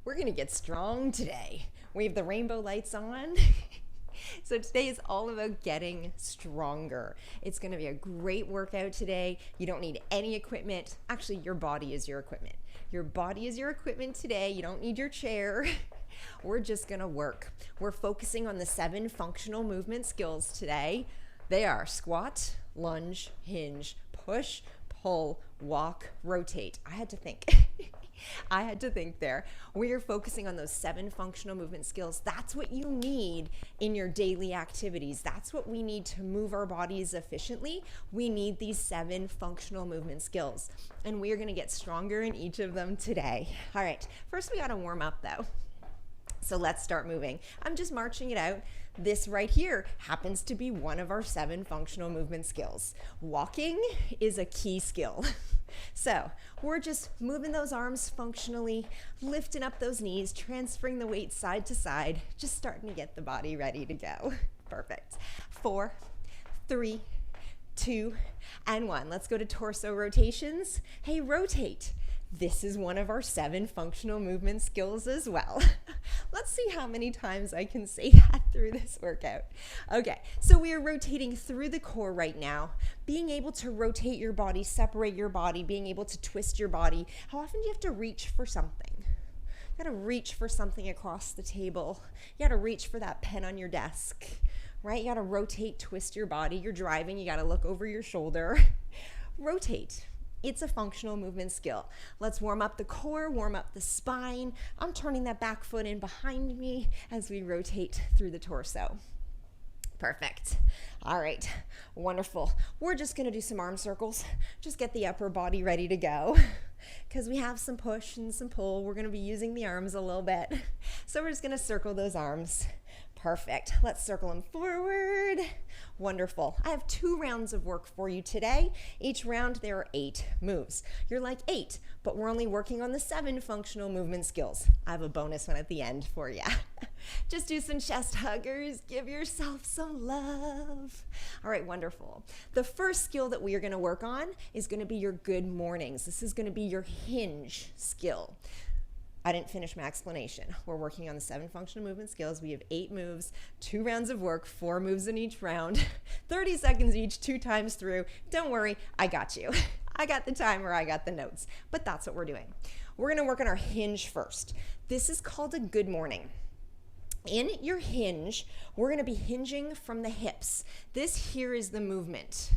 We're gonna get strong today. We have the rainbow lights on. So today is all about getting stronger. It's gonna be a great workout today. You don't need any equipment. Actually, your body is your equipment. Your body is your equipment today. You don't need your chair. We're just gonna work. We're focusing on the 7 functional movement skills today. They are squat, lunge, hinge, push, pull, walk, rotate. I had to think. I had to think there. We are focusing on those 7 functional movement skills. That's what you need in your daily activities. That's what we need to move our bodies efficiently. We need these 7 functional movement skills. And we are going to get stronger in each of them today. All right, first we got to warm up though. So let's start moving. I'm just marching it out. This right here happens to be one of our 7 functional movement skills. Walking is a key skill. So we're just moving those arms functionally, lifting up those knees, transferring the weight side to side, just starting to get the body ready to go. Perfect. 4, 3, 2, and 1. Let's go to torso rotations. Hey, rotate. This is one of our 7 functional movement skills as well. Let's see how many times I can say that through this workout. Okay, so we are rotating through the core right now. Being able to rotate your body, separate your body, being able to twist your body. How often do you have to reach for something? You gotta reach for something across the table. You gotta reach for that pen on your desk, right? You gotta rotate, twist your body. You're driving, you gotta look over your shoulder. Rotate. It's a functional movement skill. Let's warm up the core, warm up the spine. I'm turning that back foot in behind me as we rotate through the torso. Perfect. All right, wonderful. We're just gonna do some arm circles. Just get the upper body ready to go because we have some push and some pull. We're gonna be using the arms a little bit. So we're just gonna circle those arms. Perfect. Let's circle them forward. Wonderful. I have 2 rounds of work for you today. Each round there are 8 moves. You're like 8, but we're only working on the 7 functional movement skills. I have a bonus one at the end for you. Just do some chest huggers. Give yourself some love. All right, wonderful. The first skill that we are going to work on is going to be your good mornings. This is going to be your hinge skill. I didn't finish my explanation. We're working on the 7 functional movement skills. We have 8 moves, 2 rounds of work, 4 moves in each round, 30 seconds each, 2 times through. Don't worry, I got you. I got the timer, I got the notes, but that's what we're doing. We're gonna work on our hinge first. This is called a good morning. In your hinge, we're gonna be hinging from the hips. This here is the movement.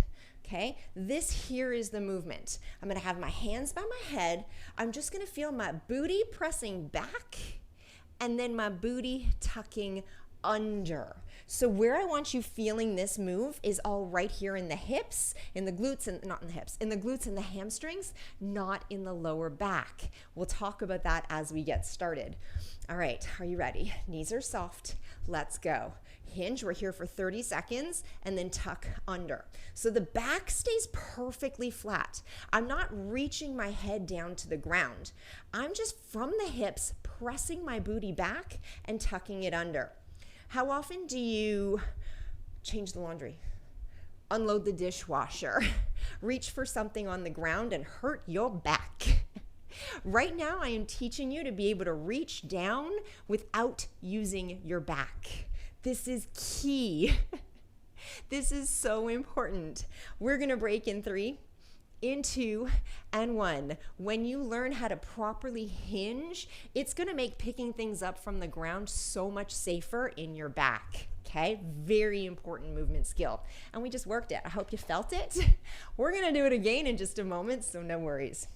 Okay, this here is the movement. I'm gonna have my hands by my head. I'm just gonna feel my booty pressing back and then my booty tucking under. So where I want you feeling this move is all right here in the hips, in the glutes, and not in the hips, in the glutes and the hamstrings, not in the lower back. We'll talk about that as we get started. All right, are you ready? Knees are soft, let's go. Hinge, we're here for 30 seconds, and then tuck under. So the back stays perfectly flat. I'm not reaching my head down to the ground. I'm just from the hips pressing my booty back and tucking it under. How often do you change the laundry, unload the dishwasher, reach for something on the ground and hurt your back? Right now, I am teaching you to be able to reach down without using your back. This is key. This is so important. We're gonna break in 3, in 2, and 1. When you learn how to properly hinge, it's gonna make picking things up from the ground so much safer in your back. Okay, very important movement skill. And we just worked it. I hope you felt it. We're gonna do it again in just a moment, so no worries.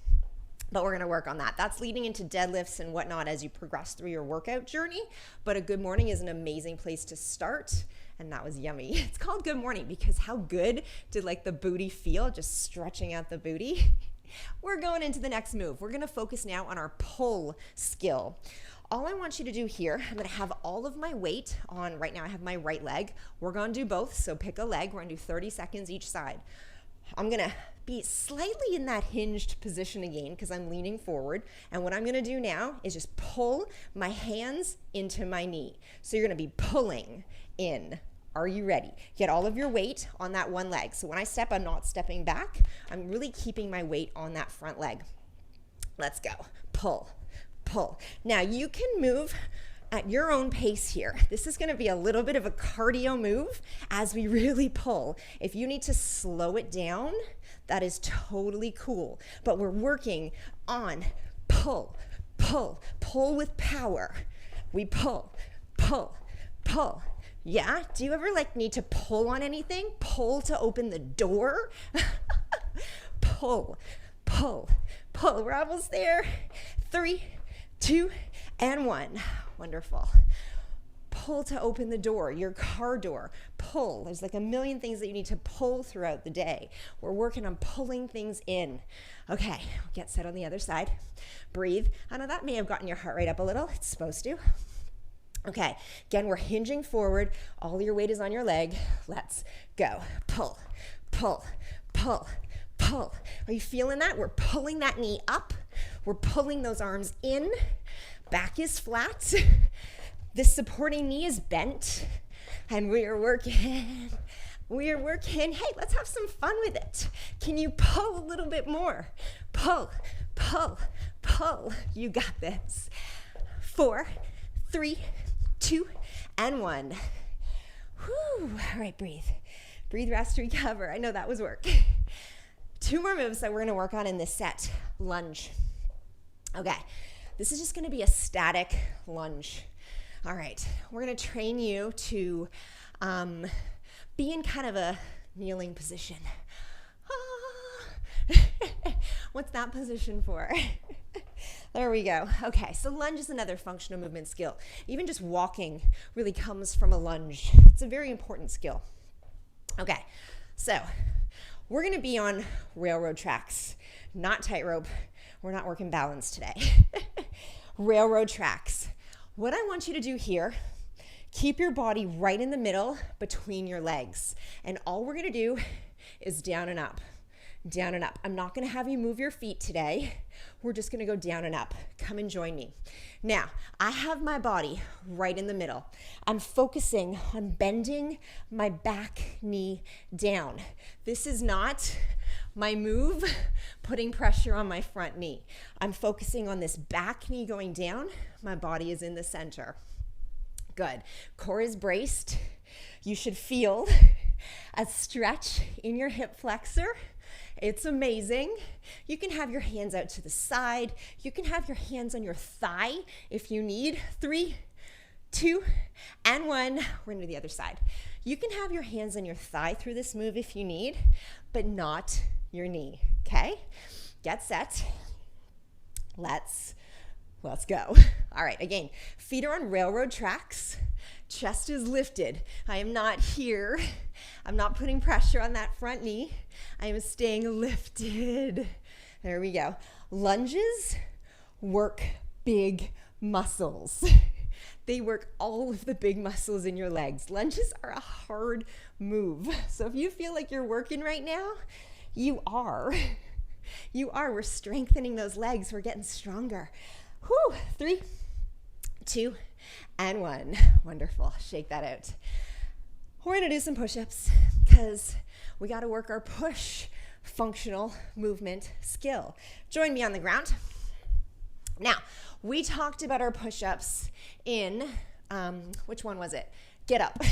But we're gonna work on that. That's leading into deadlifts and whatnot as you progress through your workout journey. But a good morning is an amazing place to start. And that was yummy. It's called good morning because how good did like the booty feel, just stretching out the booty? We're going into the next move. We're gonna focus now on our pull skill. All I want you to do here, I'm gonna have all of my weight on, right now I have my right leg. We're gonna do both, so pick a leg. We're gonna do 30 seconds each side. I'm gonna be slightly in that hinged position again because I'm leaning forward. And what I'm gonna do now is just pull my hands into my knee. So you're gonna be pulling in. Are you ready? Get all of your weight on that one leg. So when I step, I'm not stepping back. I'm really keeping my weight on that front leg. Let's go. Pull, pull. Now you can move at your own pace here. This is gonna be a little bit of a cardio move as we really pull. If you need to slow it down, that is totally cool. But we're working on pull, pull, pull with power. We pull, pull, pull. Yeah, do you ever need to pull on anything? Pull to open the door? Pull, pull, pull. We're almost there. 3, 2, and 1. Wonderful. Pull to open the door, your car door. Pull. There's a million things that you need to pull throughout the day. We're working on pulling things in. Okay, get set on the other side. Breathe. I know that may have gotten your heart rate up a little. It's supposed to. Okay, again, we're hinging forward. All your weight is on your leg. Let's go. Pull, pull, pull, pull. Are you feeling that? We're pulling that knee up. We're pulling those arms in. Back is flat. This supporting knee is bent. And we are working. Hey, let's have some fun with it. Can you pull a little bit more? Pull, pull, pull. You got this. 4, 3, 2, and 1. Whew. All right, breathe. Breathe, rest, recover. I know that was work. 2 more moves that we're gonna work on in this set. Lunge. Okay, this is just gonna be a static lunge. All right, we're gonna train you to be in kind of a kneeling position. What's that position for? There we go. Okay, so lunge is another functional movement skill. Even just walking really comes from a lunge. It's a very important skill. Okay, so we're gonna be on railroad tracks, not tightrope. We're not working balance today. Railroad tracks. What I want you to do here, keep your body right in the middle between your legs. And all we're gonna do is down and up. Down and up. I'm not gonna have you move your feet today. We're just gonna go down and up. Come and join me. Now, I have my body right in the middle. I'm focusing on bending my back knee down. This is not my move putting pressure on my front knee. I'm focusing on this back knee going down. My body is in the center. Good. Core is braced. You should feel a stretch in your hip flexor. It's amazing. You can have your hands out to the side. You can have your hands on your thigh if you need. 3, 2, and 1. We're gonna do the other side. You can have your hands on your thigh through this move if you need, but not your knee, okay? Get set. Let's go. All right, again, feet are on railroad tracks. Chest is lifted. I am not here. I'm not putting pressure on that front knee. I am staying lifted. There we go. Lunges work big muscles. They work all of the big muscles in your legs. Lunges are a hard move. So if you feel like you're working right now, you are. You are. We're strengthening those legs. We're getting stronger. Whew. 3, 2, and 1. Wonderful. Shake that out. We're going to do some push-ups because we got to work our push functional movement skill. Join me on the ground. Now, we talked about our push-ups in, which one was it? Get Up.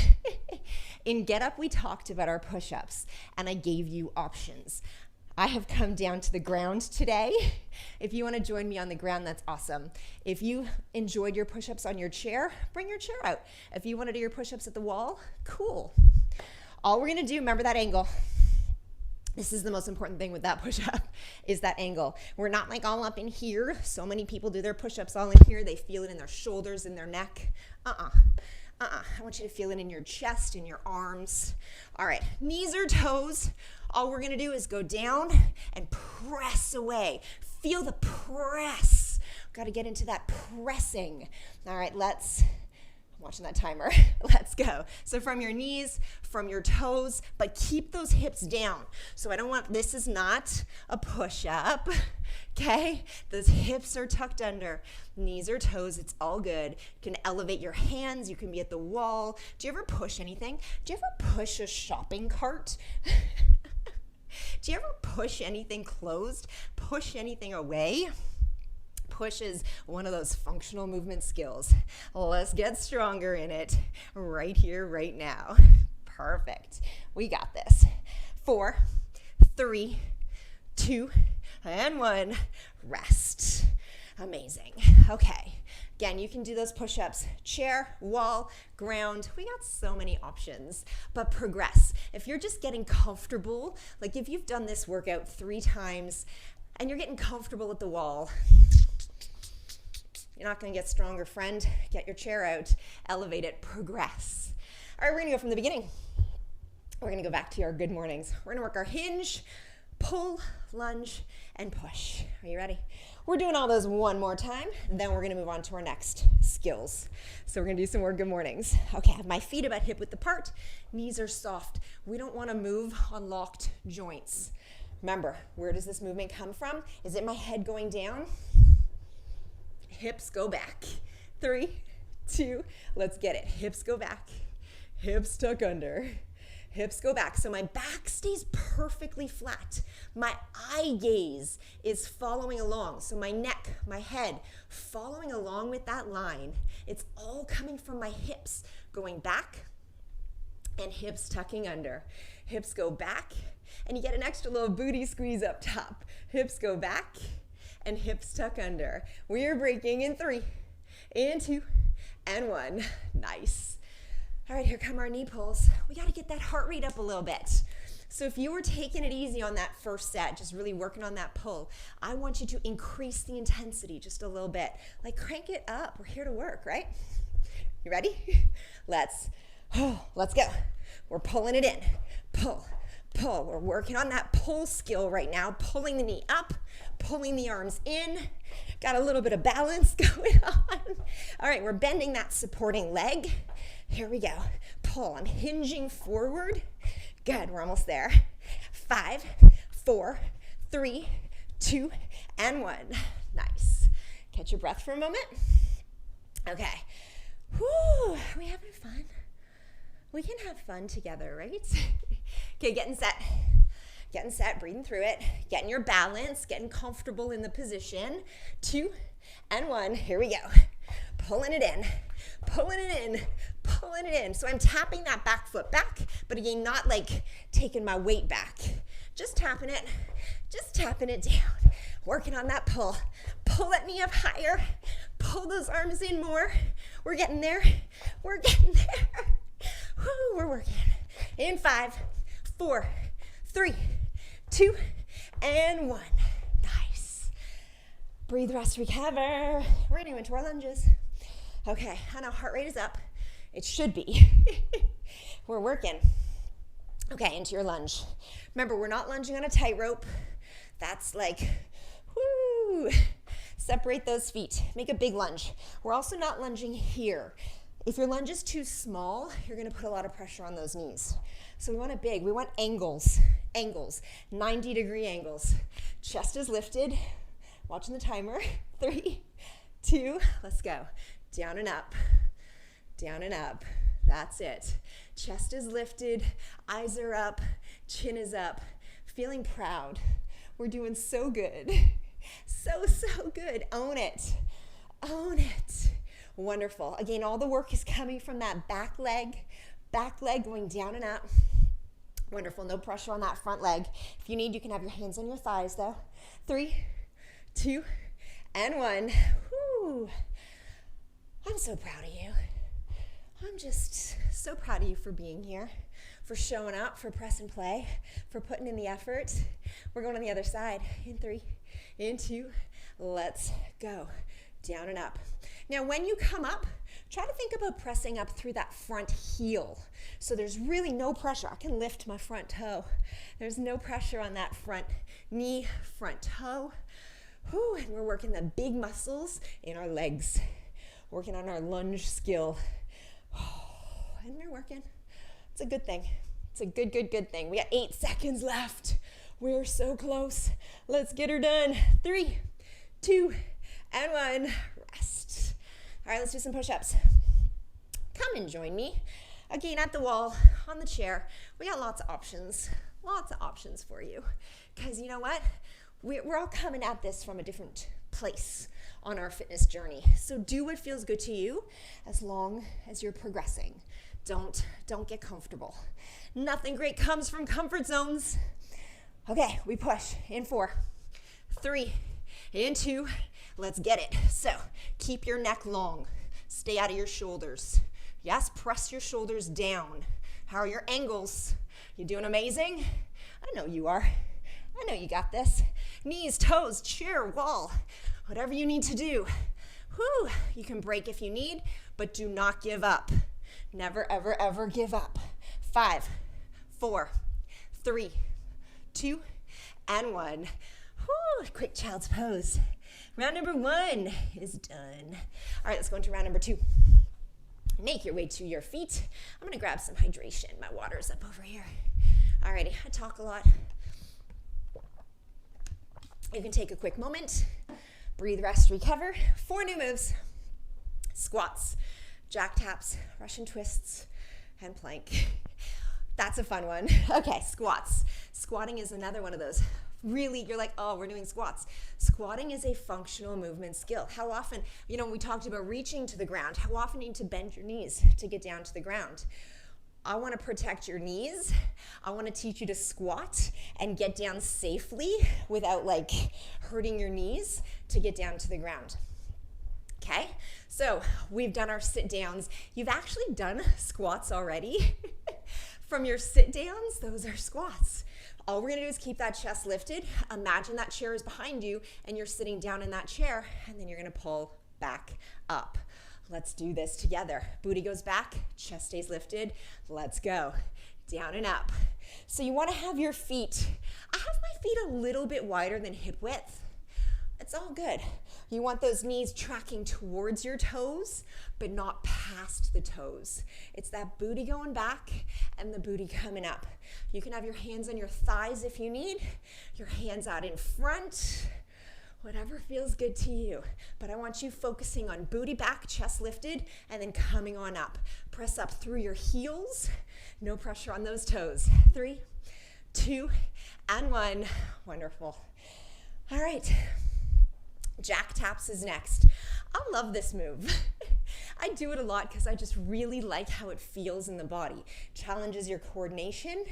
In Get Up, we talked about our push-ups, and I gave you options. I have come down to the ground today. If you want to join me on the ground, that's awesome. If you enjoyed your push-ups on your chair, bring your chair out. If you want to do your push-ups at the wall, cool. All we're going to do, remember that angle. This is the most important thing with that push-up, is that angle. We're not like all up in here. So many people do their push-ups all in here. They feel it in their shoulders, in their neck. I want you to feel it in your chest, in your arms. All right, knees or toes. All we're gonna do is go down and press away. Feel the press. Got to get into that pressing. All right, I'm watching that timer. Let's go. So from your knees, from your toes, but keep those hips down. So this is not a push-up, okay? Those hips are tucked under. Knees or toes, it's all good. You can elevate your hands. You can be at the wall. Do you ever push anything? Do you ever push a shopping cart? Do you ever push anything closed? Push anything away? push is one of those functional movement skills. Let's get stronger in it right here, right now. Perfect. We got this. 4, 3, 2, and 1. Rest. Amazing. Okay. Again, you can do those push-ups, chair, wall, ground. We got so many options, but progress. If you're just getting comfortable, like if you've done this workout 3 times and you're getting comfortable at the wall, you're not gonna get stronger, friend. Get your chair out, elevate it, progress. All right, we're gonna go from the beginning. We're gonna go back to our good mornings. We're gonna work our hinge, pull, lunge, and push. Are you ready? We're doing all those one more time, then we're gonna move on to our next skills. So we're gonna do some more good mornings. Okay, I have my feet about hip width apart, knees are soft. We don't wanna move on locked joints. Remember, where does this movement come from? Is it my head going down? Hips go back. 3, 2, let's get it. Hips go back, hips tuck under. Hips go back, so my back stays perfectly flat. My eye gaze is following along, so my neck, my head, following along with that line. It's all coming from my hips, going back and hips tucking under. Hips go back, and you get an extra little booty squeeze up top. Hips go back and hips tuck under. We are breaking in 3, and 2, and 1. Nice. All right, here come our knee pulls. We got to get that heart rate up a little bit. So if you were taking it easy on that first set, just really working on that pull, I want you to increase the intensity just a little bit. Like crank it up. We're here to work, right? You ready? Let's go. We're pulling it in. Pull, pull. We're working on that pull skill right now. Pulling the knee up, pulling the arms in. Got a little bit of balance going on. All right, we're bending that supporting leg. Here we go. Pull. I'm hinging forward. Good. We're almost there. 5, 4, 3, 2, and 1. Nice. Catch your breath for a moment. Okay. Whew. Are we having fun? We can have fun together, right? Okay, getting set. Getting set, breathing through it. Getting your balance, getting comfortable in the position. 2, and 1. Here we go. Pulling it in, pulling it in, pulling it in. So I'm tapping that back foot back, but again, not like taking my weight back. Just tapping it down. Working on that pull. Pull that knee up higher. Pull those arms in more. We're getting there. We're getting there. Woo, we're working. In 5, 4, 3, 2, and 1. Nice. Breathe, rest, recover. We're gonna go into our lunges. Okay, I know heart rate is up. It should be. We're working. Okay, into your lunge. Remember, we're not lunging on a tightrope. That's like, whoo. Separate those feet. Make a big lunge. We're also not lunging here. If your lunge is too small, you're gonna put a lot of pressure on those knees. So we want it big. We want angles, 90-degree angles. Chest is lifted. Watching the timer. 3, 2, let's go. Down and up, down and up. That's it. Chest is lifted, eyes are up, chin is up. Feeling proud. We're doing so good. So good. Own it. Own it. Wonderful. Again, all the work is coming from that back leg going down and up. Wonderful. No pressure on that front leg. If you need, you can have your hands on your thighs though. 3, 2, and 1. Woo. I'm so proud of you. I'm just so proud of you for being here, for showing up, for press and play, for putting in the effort. We're going on the other side. In 3, in 2, let's go. Down and up. Now, when you come up, try to think about pressing up through that front heel. So there's really no pressure. I can lift my front toe. There's no pressure on that front knee, front toe. Whew, and we're working the big muscles in our legs. Working on our lunge skill. And we're working. It's a good thing. It's a good thing. We got 8 seconds left. We're so close. Let's get her done. 3, 2, and 1. Rest. All right, let's do some push-ups. Come and join me. Again, at the wall, on the chair. We got lots of options for you. Because you know what? we're all coming at this from a different place on our fitness journey. So do what feels good to you as long as you're progressing. Don't get comfortable. Nothing great comes from comfort zones. Okay, we push in 4, 3, in 2. Let's get it. So keep your neck long. Stay out of your shoulders. Yes, press your shoulders down. How are your angles? You doing amazing? I know you are. I know you got this. Knees, toes, chair, wall, whatever you need to do. Whew, you can break if you need, but do not give up. Never, ever, ever give up. 5, 4, 3, 2, and 1. Whew, quick child's pose. Round number 1 is done. All right, let's go into round number 2. Make your way to your feet. I'm gonna grab some hydration. My water's up over here. Alrighty, I talk a lot. You can take a quick moment. Breathe, rest, recover. 4 new moves. Squats, jack taps, Russian twists, and plank. That's a fun one. Okay, squats. Squatting is another one of those. Really, you're like, oh, we're doing squats. Squatting is a functional movement skill. How often, we talked about reaching to the ground. How often do you need to bend your knees to get down to the ground? I want to protect your knees. I want to teach you to squat and get down safely without hurting your knees to get down to the ground. Okay, so we've done our sit downs. You've actually done squats already. From your sit downs, those are squats. All we're gonna do is keep that chest lifted. Imagine that chair is behind you and you're sitting down in that chair, and then you're gonna pull back up. Let's do this together. Booty goes back, chest stays lifted. Let's go. Down and up. So you wanna have your feet, I have my feet a little bit wider than hip width. It's all good. You want those knees tracking towards your toes, but not past the toes. It's that booty going back and the booty coming up. You can have your hands on your thighs if you need, your hands out in front, whatever feels good to you. But I want you focusing on booty back, chest lifted, and then coming on up. Press up through your heels. No pressure on those toes. 3, 2, and 1. Wonderful. All right. Jack taps is next. I love this move. I do it a lot because I just really like how it feels in the body. Challenges your coordination.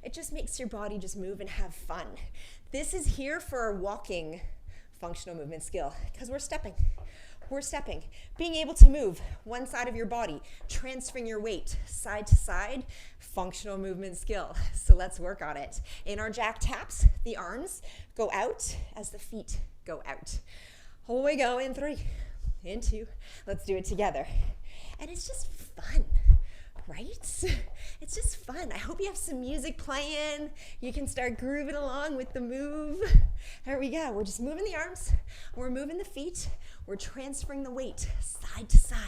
It just makes your body just move and have fun. This is here for our walking functional movement skill because we're stepping. We're stepping. Being able to move one side of your body, transferring your weight side to side, functional movement skill. So let's work on it. In our jack taps, the arms go out as the feet go out. Whole way go in 3, in 2. Let's do it together. And it's just fun, right? It's just fun. I hope you have some music playing. You can start grooving along with the move. There we go. We're just moving the arms. We're moving the feet. We're transferring the weight side to side,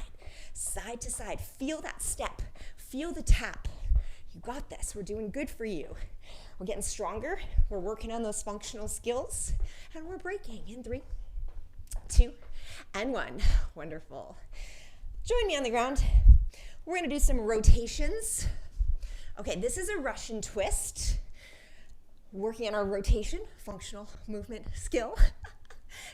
side to side. Feel that step. Feel the tap. You got this. We're doing good for you. We're getting stronger. We're working on those functional skills. And we're breaking in 3, 2, and 1. Wonderful. Join me on the ground. We're gonna do some rotations. Okay, this is a Russian twist. Working on our rotation, functional movement skill.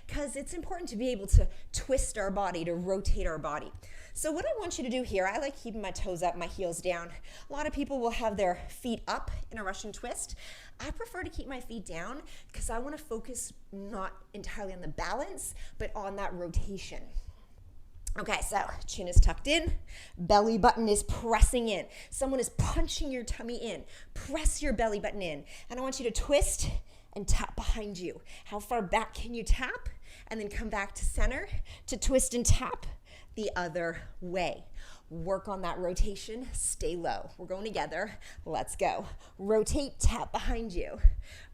Because it's important to be able to twist our body, to rotate our body. So what I want you to do here, I like keeping my toes up, my heels down. A lot of people will have their feet up in a Russian twist. I prefer to keep my feet down because I want to focus not entirely on the balance, but on that rotation. Okay, so chin is tucked in, belly button is pressing in. Someone is punching your tummy in. Press your belly button in. And I want you to twist and tap behind you. How far back can you tap? And then come back to center to twist and tap the other way. Work on that rotation, stay low. We're going together, let's go. Rotate, tap behind you.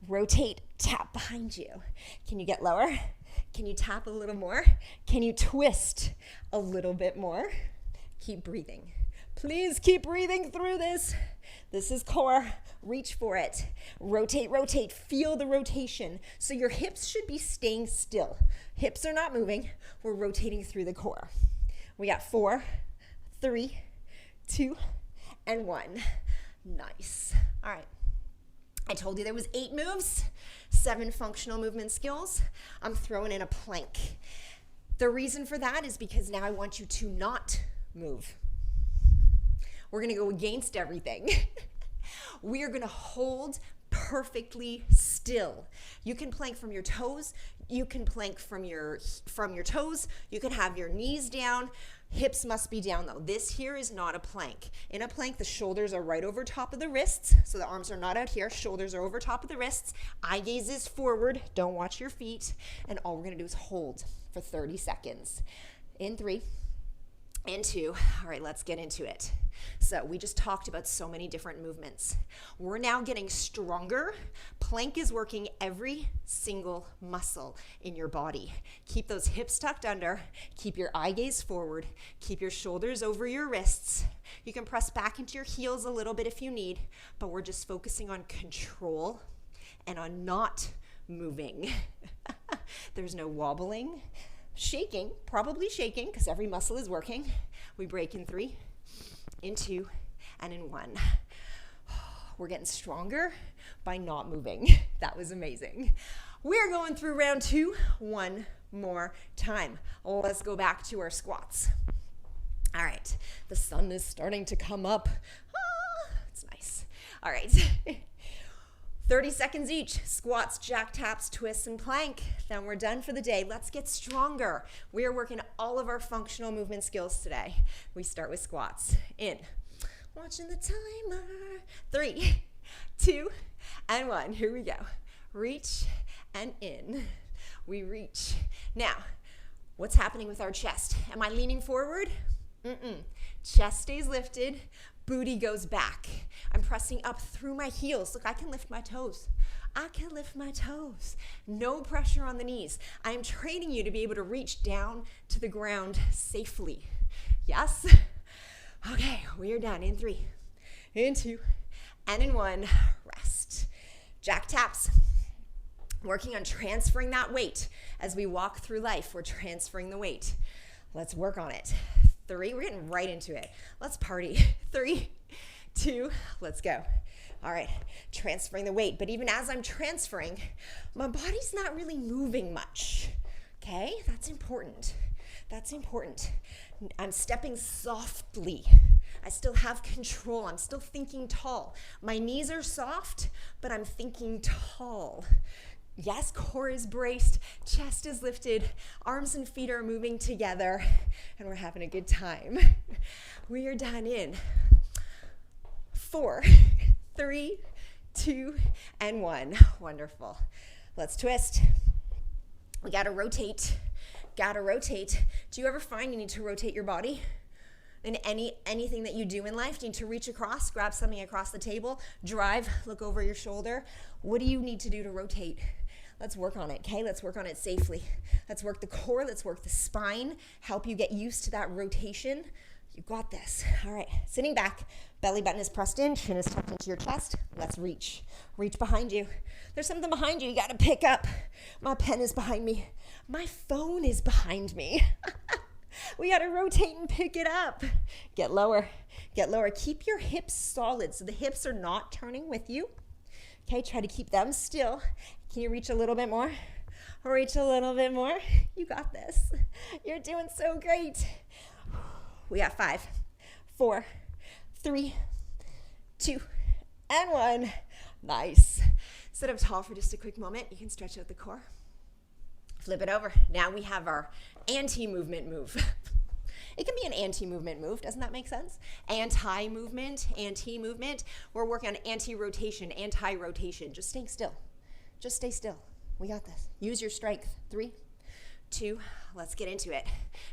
Rotate, tap behind you. Can you get lower? Can you tap a little more? Can you twist a little bit more? Keep breathing. Please keep breathing through this. This is core. Reach for it. Rotate, rotate. Feel the rotation. So your hips should be staying still. Hips are not moving. We're rotating through the core. We got 4, 3, 2, and 1. Nice. All right. I told you there was 8 moves, 7 functional movement skills. I'm throwing in a plank. The reason for that is because now I want you to not move. We're gonna go against everything. We are gonna hold perfectly still. You can plank from your toes. You can plank from your toes. You can have your knees down. Hips must be down though. This here is not a plank. In a plank, the shoulders are right over top of the wrists. So the arms are not out here. Shoulders are over top of the wrists. Eye gaze is forward. Don't watch your feet. And all we're gonna do is hold for 30 seconds. In 3, in 2. All right, let's get into it. So we just talked about so many different movements. We're now getting stronger. Plank is working every single muscle in your body. Keep those hips tucked under. Keep your eye gaze forward. Keep your shoulders over your wrists. You can press back into your heels a little bit if you need, but we're just focusing on control and on not moving. There's no wobbling, shaking, probably shaking because every muscle is working. We break in 3, in 2, and in 1. We're getting stronger by not moving. That was amazing. We're going through round 2 one more time. Let's go back to our squats. All right, the sun is starting to come up. It's nice. All right. 30 seconds each. Squats, jack taps, twists, and plank. Then we're done for the day. Let's get stronger. We are working all of our functional movement skills today. We start with squats. In. Watching the timer. 3, 2, and 1. Here we go. Reach and in. We reach. Now, what's happening with our chest? Am I leaning forward? Chest stays lifted. Booty goes back. I'm pressing up through my heels. Look, I can lift my toes. I can lift my toes. No pressure on the knees. I am training you to be able to reach down to the ground safely. Yes? Okay, we are done. In 3, in 2, and in 1. Rest. Jack taps. Working on transferring that weight. As we walk through life, we're transferring the weight. Let's work on it. 3, we're getting right into it. Let's party. 3, 2, let's go. All right, transferring the weight. But even as I'm transferring, my body's not really moving much. Okay, that's important. That's important. I'm stepping softly. I still have control. I'm still thinking tall. My knees are soft, but I'm thinking tall. Yes, core is braced, chest is lifted, arms and feet are moving together, and we're having a good time. We are done in 4, 3, 2, and 1. Wonderful. Let's twist. We gotta rotate. Gotta rotate. Do you ever find you need to rotate your body? In anything that you do in life, you need to reach across, grab something across the table, drive, look over your shoulder. What do you need to do to rotate? Let's work on it, okay? Let's work on it safely. Let's work the core, let's work the spine, help you get used to that rotation. You got this. All right, sitting back, belly button is pressed in, chin is tucked into your chest. Let's reach. Reach behind you. There's something behind you gotta pick up. My pen is behind me. My phone is behind me. We gotta rotate and pick it up. Get lower, get lower. Keep your hips solid so the hips are not turning with you. Okay, try to keep them still. Can you reach a little bit more? Reach a little bit more. You got this. You're doing so great. We got 5, 4, 3, 2, and 1. Nice. Sit up tall for just a quick moment. You can stretch out the core. Flip it over. Now we have our anti-movement move. It can be an anti-movement move. Doesn't that make sense? Anti-movement, anti-movement. We're working on anti-rotation, anti-rotation. Just stay still. Just stay still. We got this. Use your strength. 3, 2, let's get into it.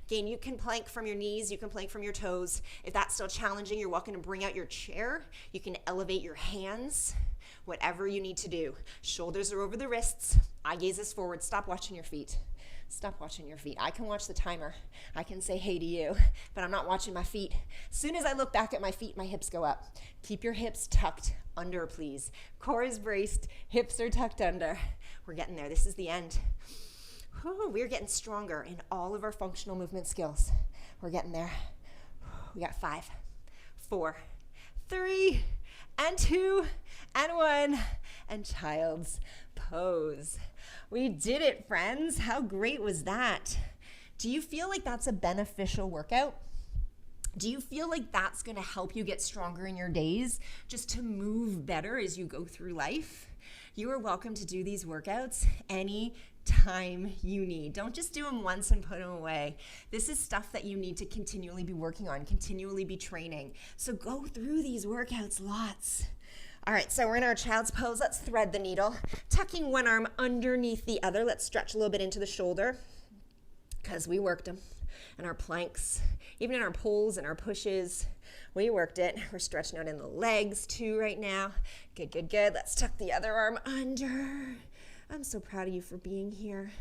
Again, you can plank from your knees. You can plank from your toes. If that's still challenging, you're welcome to bring out your chair. You can elevate your hands. Whatever you need to do. Shoulders are over the wrists. Eye gaze is forward. Stop watching your feet. Stop watching your feet. I can watch the timer. I can say hey to you, but I'm not watching my feet. As soon as I look back at my feet, my hips go up. Keep your hips tucked under, please. Core is braced. Hips are tucked under. We're getting there. This is the end. We're getting stronger in all of our functional movement skills. We're getting there. We got 5, 4, 3, and 2, and 1. and child's pose. We did it, friends. How great was that? Do you feel like that's a beneficial workout? Do you feel like that's going to help you get stronger in your days, just to move better as you go through life? You are welcome to do these workouts any time you need. Don't just do them once and put them away. This is stuff that you need to continually be working on, continually be training. So go through these workouts lots. All right, so we're in our child's pose. Let's thread the needle. Tucking one arm underneath the other. Let's stretch a little bit into the shoulder because we worked them. And our planks, even in our pulls and our pushes, we worked it. We're stretching out in the legs too right now. Good, good, good. Let's tuck the other arm under. I'm so proud of you for being here.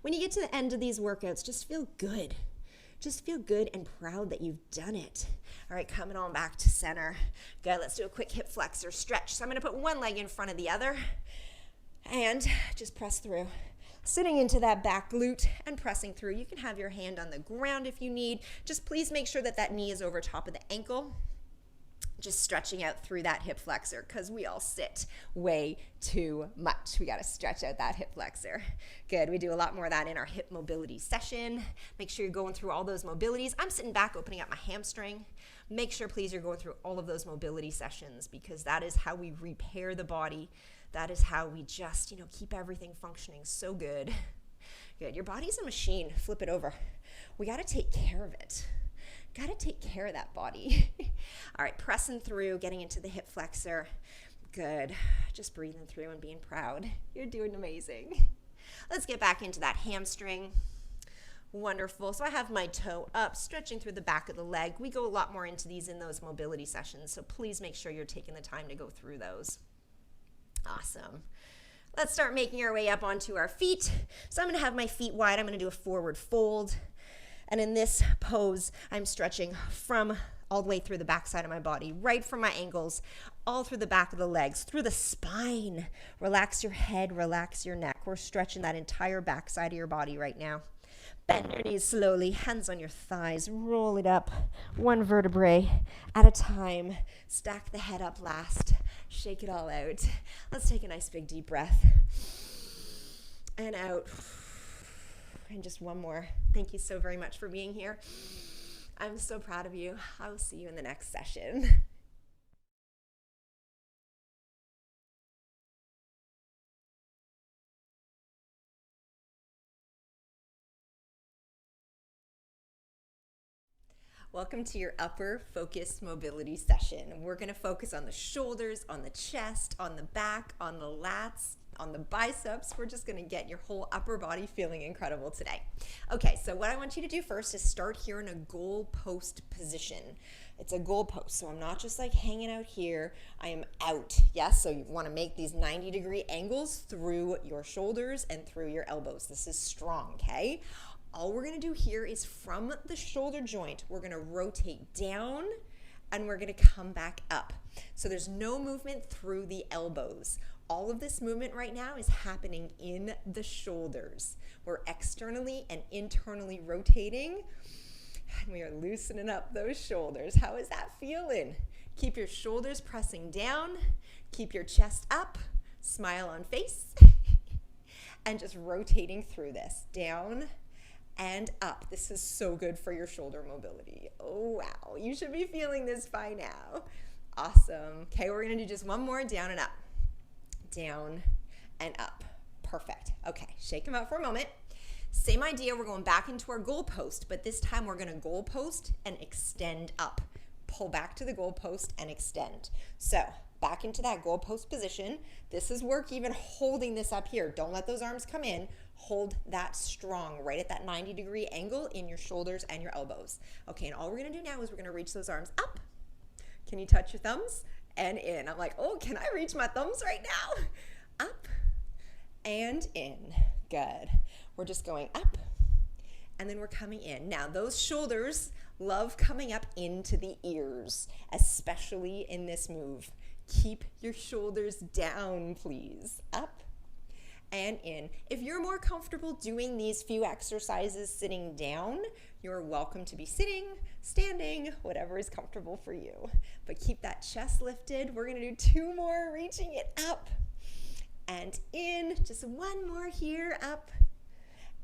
When you get to the end of these workouts, just feel good. Just feel good and proud that you've done it. All right, coming on back to center. Good, let's do a quick hip flexor stretch. So I'm gonna put one leg in front of the other and just press through. Sitting into that back glute and pressing through. You can have your hand on the ground if you need. Just please make sure that that knee is over top of the ankle. Just stretching out through that hip flexor because we all sit way too much. We got to stretch out that hip flexor. Good. We do a lot more of that in our hip mobility session. Make sure you're going through all those mobilities. I'm sitting back opening up my hamstring. Make sure, please, you're going through all of those mobility sessions because that is how we repair the body. That is how we just, keep everything functioning so good. Good. Your body's a machine. Flip it over. We got to take care of it. Got to take care of that body. All right, pressing through, getting into the hip flexor. Good. Just breathing through and being proud. You're doing amazing. Let's get back into that hamstring. Wonderful. So I have my toe up, stretching through the back of the leg. We go a lot more into these in those mobility sessions, so please make sure you're taking the time to go through those. Awesome. Let's start making our way up onto our feet. So I'm going to have my feet wide. I'm going to do a forward fold. And in this pose, I'm stretching from all the way through the back side of my body, right from my ankles, all through the back of the legs, through the spine. Relax your head, relax your neck. We're stretching that entire back side of your body right now. Bend your knees slowly, hands on your thighs, roll it up, one vertebrae at a time. Stack the head up last, shake it all out. Let's take a nice big deep breath. And out. And just one more. Thank you so very much for being here. I'm so proud of you. I will see you in the next session. Welcome to your upper focus mobility session. We're going to focus on the shoulders, on the chest, on the back, on the lats, on the biceps. We're just going to get your whole upper body feeling incredible today. Okay, so what I want you to do first is start here in a goal post position. It's a goal post, so I'm not just like hanging out here. I am out. Yes, so you want to make these 90-degree angles through your shoulders and through your elbows. This is strong, okay? All we're going to do here is from the shoulder joint, we're going to rotate down and we're going to come back up. So there's no movement through the elbows. All of this movement right now is happening in the shoulders. We're externally and internally rotating, and we are loosening up those shoulders. How is that feeling? Keep your shoulders pressing down, keep your chest up, smile on face, and just rotating through this, down and up. This is so good for your shoulder mobility. Oh, wow. You should be feeling this by now. Awesome. Okay, we're going to do just one more, down and up. Down and up. Perfect. Okay, shake them out for a moment. Same idea, we're going back into our goal post, but this time we're going to goal post and extend up. Pull back to the goal post and extend. So back into that goal post position. This is work even holding this up here. Don't let those arms come in. Hold that strong right at that 90-degree angle in your shoulders and your elbows. Okay, and all we're going to do now is we're going to reach those arms up. Can you touch your thumbs? And in. I'm like, oh, can I reach my thumbs right now? Up and in. Good. We're just going up and then we're coming in. Now, those shoulders love coming up into the ears, especially in this move. Keep your shoulders down, please. Up and in. If you're more comfortable doing these few exercises sitting down, you're welcome to be sitting, standing, whatever is comfortable for you. But keep that chest lifted. We're going to do two more, reaching it up and in. Just one more here, up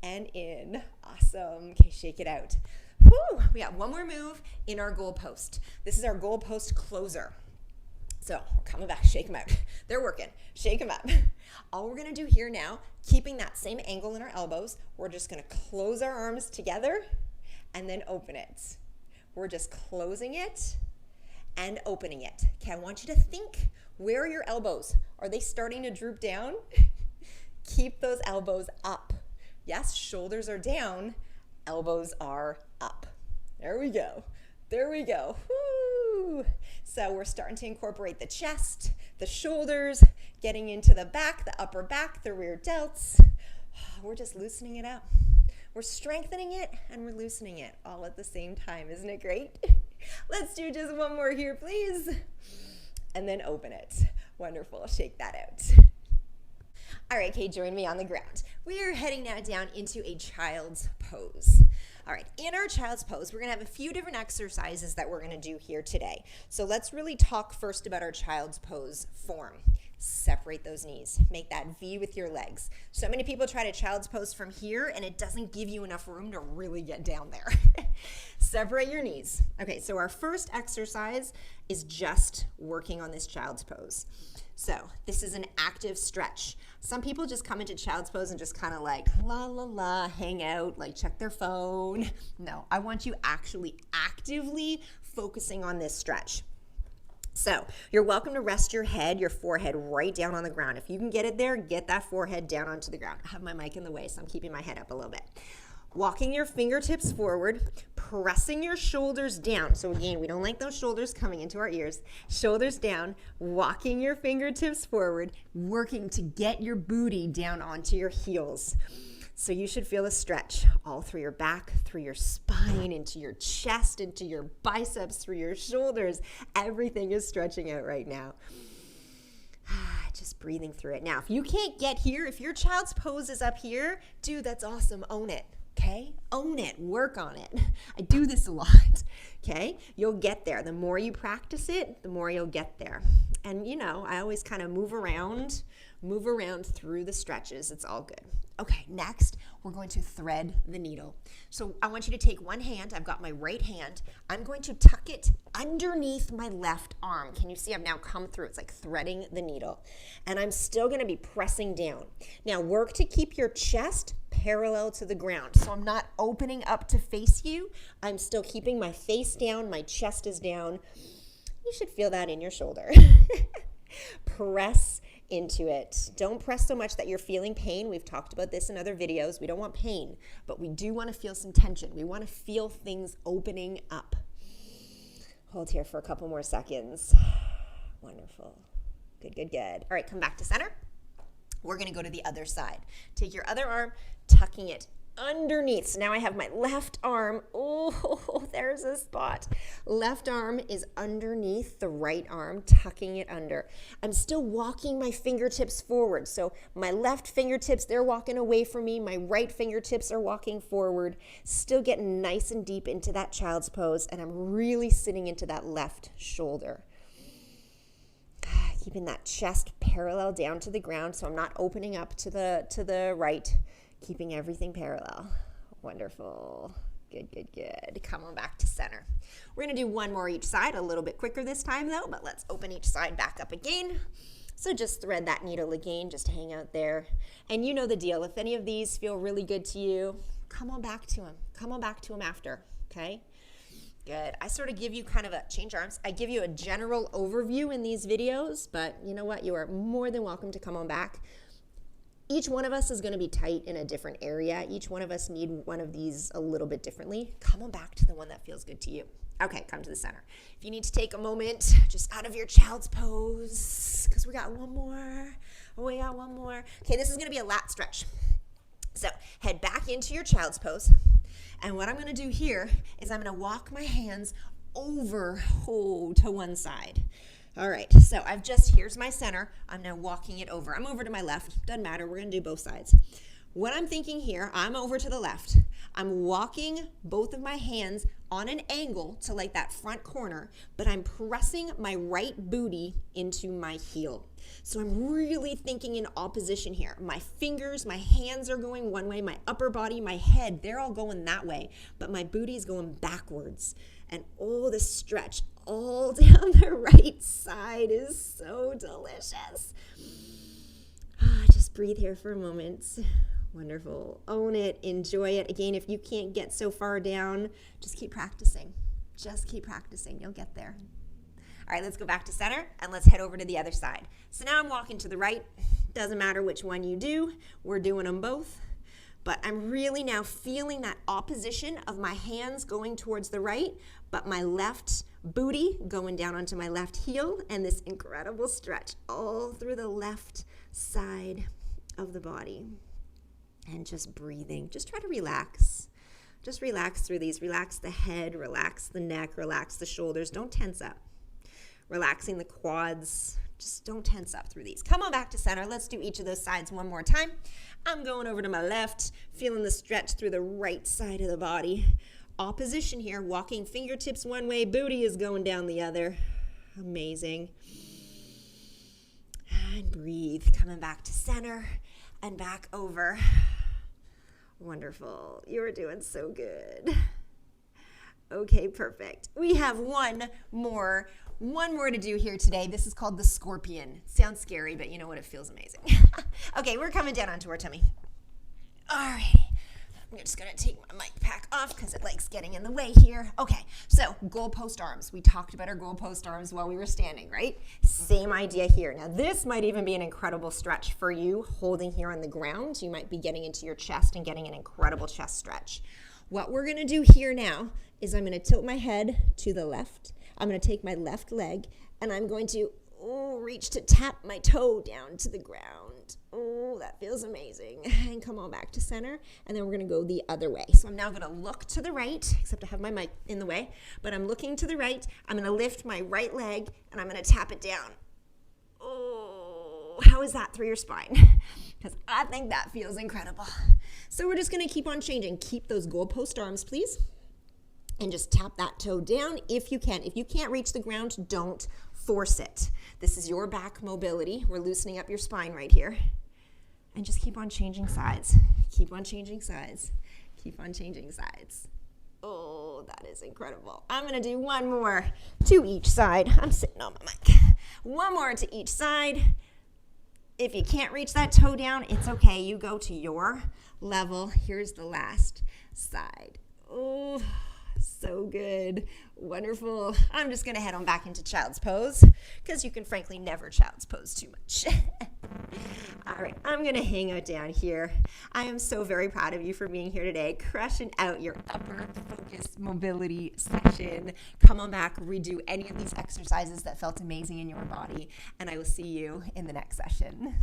and in. Awesome. Okay, shake it out. Whew, we got one more move in our goal post. This is our goal post closer. So we're coming back, shake them out. They're working, shake them up. All we're gonna do here now, keeping that same angle in our elbows, we're just gonna close our arms together and then open it. We're just closing it and opening it. Okay, I want you to think, where are your elbows? Are they starting to droop down? Keep those elbows up. Yes, shoulders are down, elbows are up. There we go. There we go. Woo. So we're starting to incorporate the chest, the shoulders, getting into the back, the upper back, the rear delts. We're just loosening it up. We're strengthening it and we're loosening it all at the same time. Isn't it great? Let's do just one more here, please. And then open it. Wonderful. Shake that out. All right, Kate, join me on the ground. We are heading now down into a child's pose. All right, in our child's pose, we're gonna have a few different exercises that we're gonna do here today. So let's really talk first about our child's pose form. Separate those knees. Make that V with your legs. So many people try to child's pose from here and it doesn't give you enough room to really get down there. Separate your knees. Okay, so our first exercise is just working on this child's pose. So this is an active stretch. Some people just come into child's pose and just kind of like la la la, hang out, like check their phone. No, I want you actually actively focusing on this stretch. So you're welcome to rest your head, your forehead right down on the ground. If you can get it there, get that forehead down onto the ground. I have my mic in the way, so I'm keeping my head up a little bit. Walking your fingertips forward, pressing your shoulders down. So again, we don't like those shoulders coming into our ears. Shoulders down, walking your fingertips forward, working to get your booty down onto your heels. So you should feel a stretch all through your back, through your spine, into your chest, into your biceps, through your shoulders. Everything is stretching out right now. Just breathing through it. Now, if you can't get here, if your child's pose is up here, dude, that's awesome. Own it. Okay? Own it. Work on it. I do this a lot. Okay? You'll get there. The more you practice it, the more you'll get there. And you know, I always kind of move around through the stretches. It's all good. Okay, next, we're going to thread the needle. So I want you to take one hand. I've got my right hand. I'm going to tuck it underneath my left arm. Can you see I've now come through? It's like threading the needle. And I'm still going to be pressing down. Now work to keep your chest parallel to the ground. So I'm not opening up to face you. I'm still keeping my face down. My chest is down. You should feel that in your shoulder. Press into it. Don't press so much that you're feeling pain. We've talked about this in other videos. We don't want pain, but we do want to feel some tension. We want to feel things opening up. Hold here for a couple more seconds. Wonderful. Good, good, good. All right, come back to center. We're going to go to the other side. Take your other arm, tucking it underneath. So now I have my left arm. Oh, there's a spot. Left arm is underneath the right arm, tucking it under. I'm still walking my fingertips forward. So my left fingertips, they're walking away from me. My right fingertips are walking forward. Still getting nice and deep into that child's pose. And I'm really sitting into that left shoulder. Keeping that chest parallel down to the ground. So I'm not opening up to the right. Keeping everything parallel. Wonderful. Good, good, good. Come on back to center. We're going to do one more each side, a little bit quicker this time though, but let's open each side back up again. So just thread that needle again, just hang out there. And you know the deal. If any of these feel really good to you, come on back to them. Come on back to them after, okay? Good. I sort of give you kind of a, change arms, I give you a general overview in these videos, but you know what? You are more than welcome to come on back. Each one of us is going to be tight in a different area. Each one of us need one of these a little bit differently. Come on back to the one that feels good to you. Okay, come to the center. If you need to take a moment just out of your child's pose, because we got one more. We got one more. Okay, this is going to be a lat stretch. So head back into your child's pose. And what I'm going to do here is I'm going to walk my hands over to one side. All right, so here's my center. I'm now walking it over. I'm over to my left. Doesn't matter. We're going to do both sides. what I'm thinking here, I'm over to the left. I'm walking both of my hands on an angle to like that front corner, but I'm pressing my right booty into my heel. So I'm really thinking in opposition here. My fingers, my hands are going one way, my upper body, my head, they're all going that way, but my booty is going backwards. And oh, the stretch all down the right side is so delicious. Just breathe here for a moment. Wonderful. Own it. Enjoy it. Again, if you can't get so far down, just keep practicing. Just keep practicing. You'll get there. All right, let's go back to center and let's head over to the other side. So now I'm walking to the right. Doesn't matter which one you do. We're doing them both. But I'm really now feeling that opposition of my hands going towards the right, but my left booty going down onto my left heel, and this incredible stretch all through the left side of the body. And just breathing. Just try to relax. Just relax through these. Relax the head, relax the neck, relax the shoulders. Don't tense up. Relaxing the quads. Just don't tense up through these. Come on back to center. Let's do each of those sides one more time. I'm going over to my left, feeling the stretch through the right side of the body. Opposition here, walking fingertips one way, booty is going down the other. Amazing. And breathe. Coming back to center and back over. Wonderful. You're doing so good. Okay, perfect. We have one more to do here today. This is called the scorpion. Sounds scary, but you know what? It feels amazing. Okay, we're coming down onto our tummy. All right. I'm just going to take my mic pack off because it likes getting in the way here. Okay, so goalpost arms. We talked about our goalpost arms while we were standing, right? Same idea here. Now, this might even be an incredible stretch for you holding here on the ground. You might be getting into your chest and getting an incredible chest stretch. What we're going to do here now is I'm going to tilt my head to the left. I'm going to take my left leg and I'm going to reach to tap my toe down to the ground. Oh, that feels amazing. And come on back to center. And then we're going to go the other way. So I'm now going to look to the right, except I have my mic in the way. But I'm looking to the right. I'm going to lift my right leg and I'm going to tap it down. Oh, how is that through your spine? Because I think that feels incredible. So we're just going to keep on changing. Keep those goalpost arms, please. And just tap that toe down if you can. If you can't reach the ground, don't force it. This is your back mobility. We're loosening up your spine right here. And just keep on changing sides. Keep on changing sides. Keep on changing sides. Oh, that is incredible. I'm going to do one more to each side. I'm sitting on my mic. One more to each side. If you can't reach that toe down, it's okay. You go to your level. Here's the last side. Oh, so good. Wonderful. I'm just going to head on back into child's pose because you can frankly never child's pose too much. All right, I'm going to hang out down here. I am so very proud of you for being here today, crushing out your upper focus mobility session. Come on back, redo any of these exercises that felt amazing in your body, and I will see you in the next session.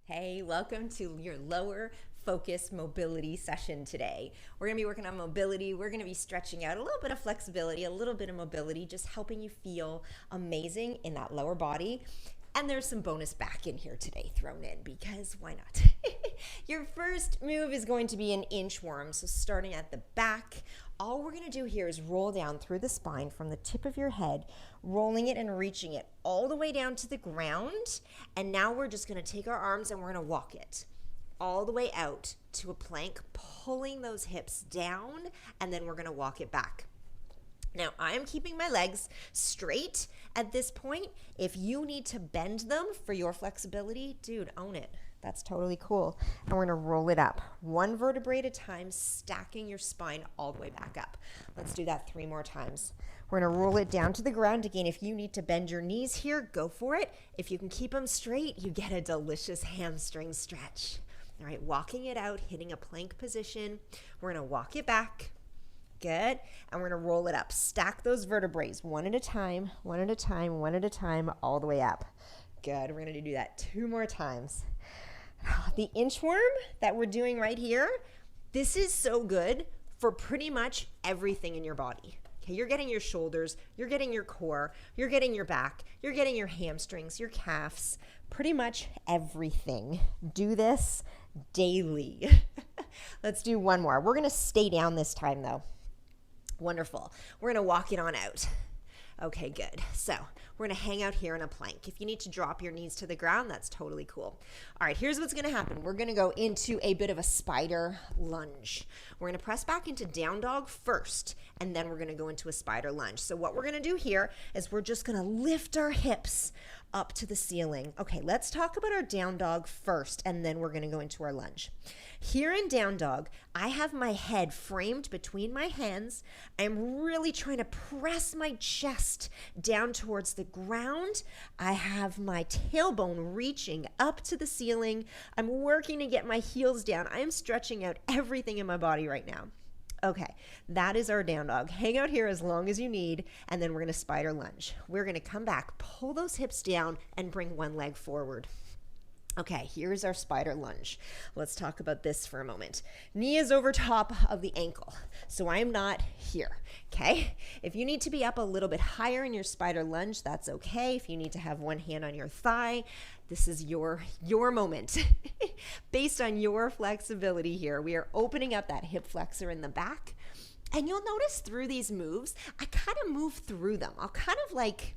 Hey, welcome to your lower focus mobility session today. We're going to be working on mobility. We're going to be stretching out a little bit of flexibility, a little bit of mobility, just helping you feel amazing in that lower body. And there's some bonus back in here today thrown in because why not? Your first move is going to be an inchworm. So starting at the back, all we're going to do here is roll down through the spine from the tip of your head, rolling it and reaching it all the way down to the ground. And now we're just going to take our arms and we're going to walk it all the way out to a plank, pulling those hips down, and then we're going to walk it back. Now, I am keeping my legs straight at this point. If you need to bend them for your flexibility, dude, own it. That's totally cool. And we're going to roll it up one vertebrae at a time, stacking your spine all the way back up. Let's do that 3 more times. We're going to roll it down to the ground. Again, if you need to bend your knees here, go for it. If you can keep them straight, you get a delicious hamstring stretch. All right, walking it out, hitting a plank position. We're going to walk it back. Good. And we're going to roll it up. Stack those vertebrae one at a time, one at a time, one at a time, all the way up. Good. We're going to do that 2 more times. The inchworm that we're doing right here, this is so good for pretty much everything in your body. Okay, you're getting your shoulders, you're getting your core, you're getting your back, you're getting your hamstrings, your calves, pretty much everything. Do this daily. Let's do one more. We're going to stay down this time though. Wonderful. We're going to walk it on out. Okay, good. So we're going to hang out here in a plank. If you need to drop your knees to the ground, that's totally cool. All right, here's what's going to happen. We're going to go into a bit of a spider lunge. We're going to press back into down dog first, and then we're going to go into a spider lunge. So what we're going to do here is we're just going to lift our hips up to the ceiling. Okay, let's talk about our down dog first, and then we're going to go into our lunge. Here in down dog, I have my head framed between my hands. I'm really trying to press my chest down towards the ground. I have my tailbone reaching up to the ceiling. I'm working to get my heels down. I'm stretching out everything in my body right now. Okay, that is our down dog. Hang out here as long as you need, and then we're going to spider lunge. We're going to come back, pull those hips down, and bring one leg forward. Okay, here's our spider lunge. Let's talk about this for a moment. Knee is over top of the ankle, so I'm not here, okay? If you need to be up a little bit higher in your spider lunge, that's okay. If you need to have one hand on your thigh, this is your moment. Based on your flexibility here, we are opening up that hip flexor in the back, and you'll notice through these moves, I kind of move through them. I'll kind of like...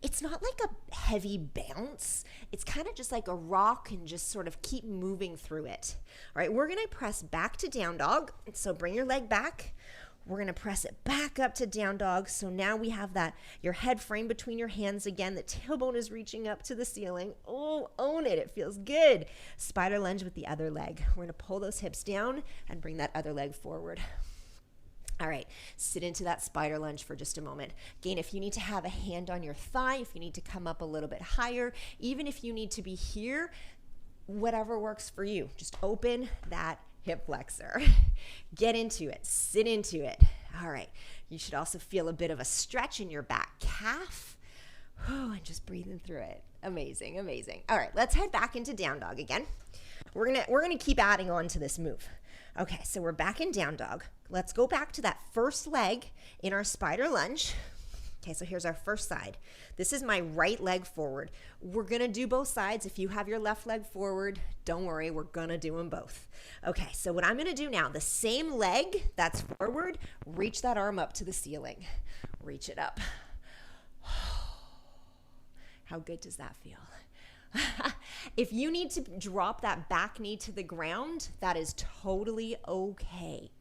It's not like a heavy bounce. It's kind of just like a rock and just sort of keep moving through it. All right, we're going to press back to down dog. So bring your leg back. We're going to press it back up to down dog. So now we have that, your head framed between your hands again. The tailbone is reaching up to the ceiling. Oh, own it. It feels good. Spider lunge with the other leg. We're going to pull those hips down and bring that other leg forward. All right, sit into that spider lunge for just a moment. Again, if you need to have a hand on your thigh, if you need to come up a little bit higher, even if you need to be here, whatever works for you. Just open that hip flexor. Get into it, sit into it. All right, you should also feel a bit of a stretch in your back calf. Oh, and just breathing through it. Amazing, amazing. All right, let's head back into down dog again. We're gonna keep adding on to this move. Okay, so we're back in down dog. Let's go back to that first leg in our spider lunge. Okay, so here's our first side. This is my right leg forward. We're gonna do both sides. If you have your left leg forward, don't worry, we're gonna do them both. Okay, so what I'm gonna do now, the same leg that's forward, reach that arm up to the ceiling. Reach it up. How good does that feel? If you need to drop that back knee to the ground, that is totally okay.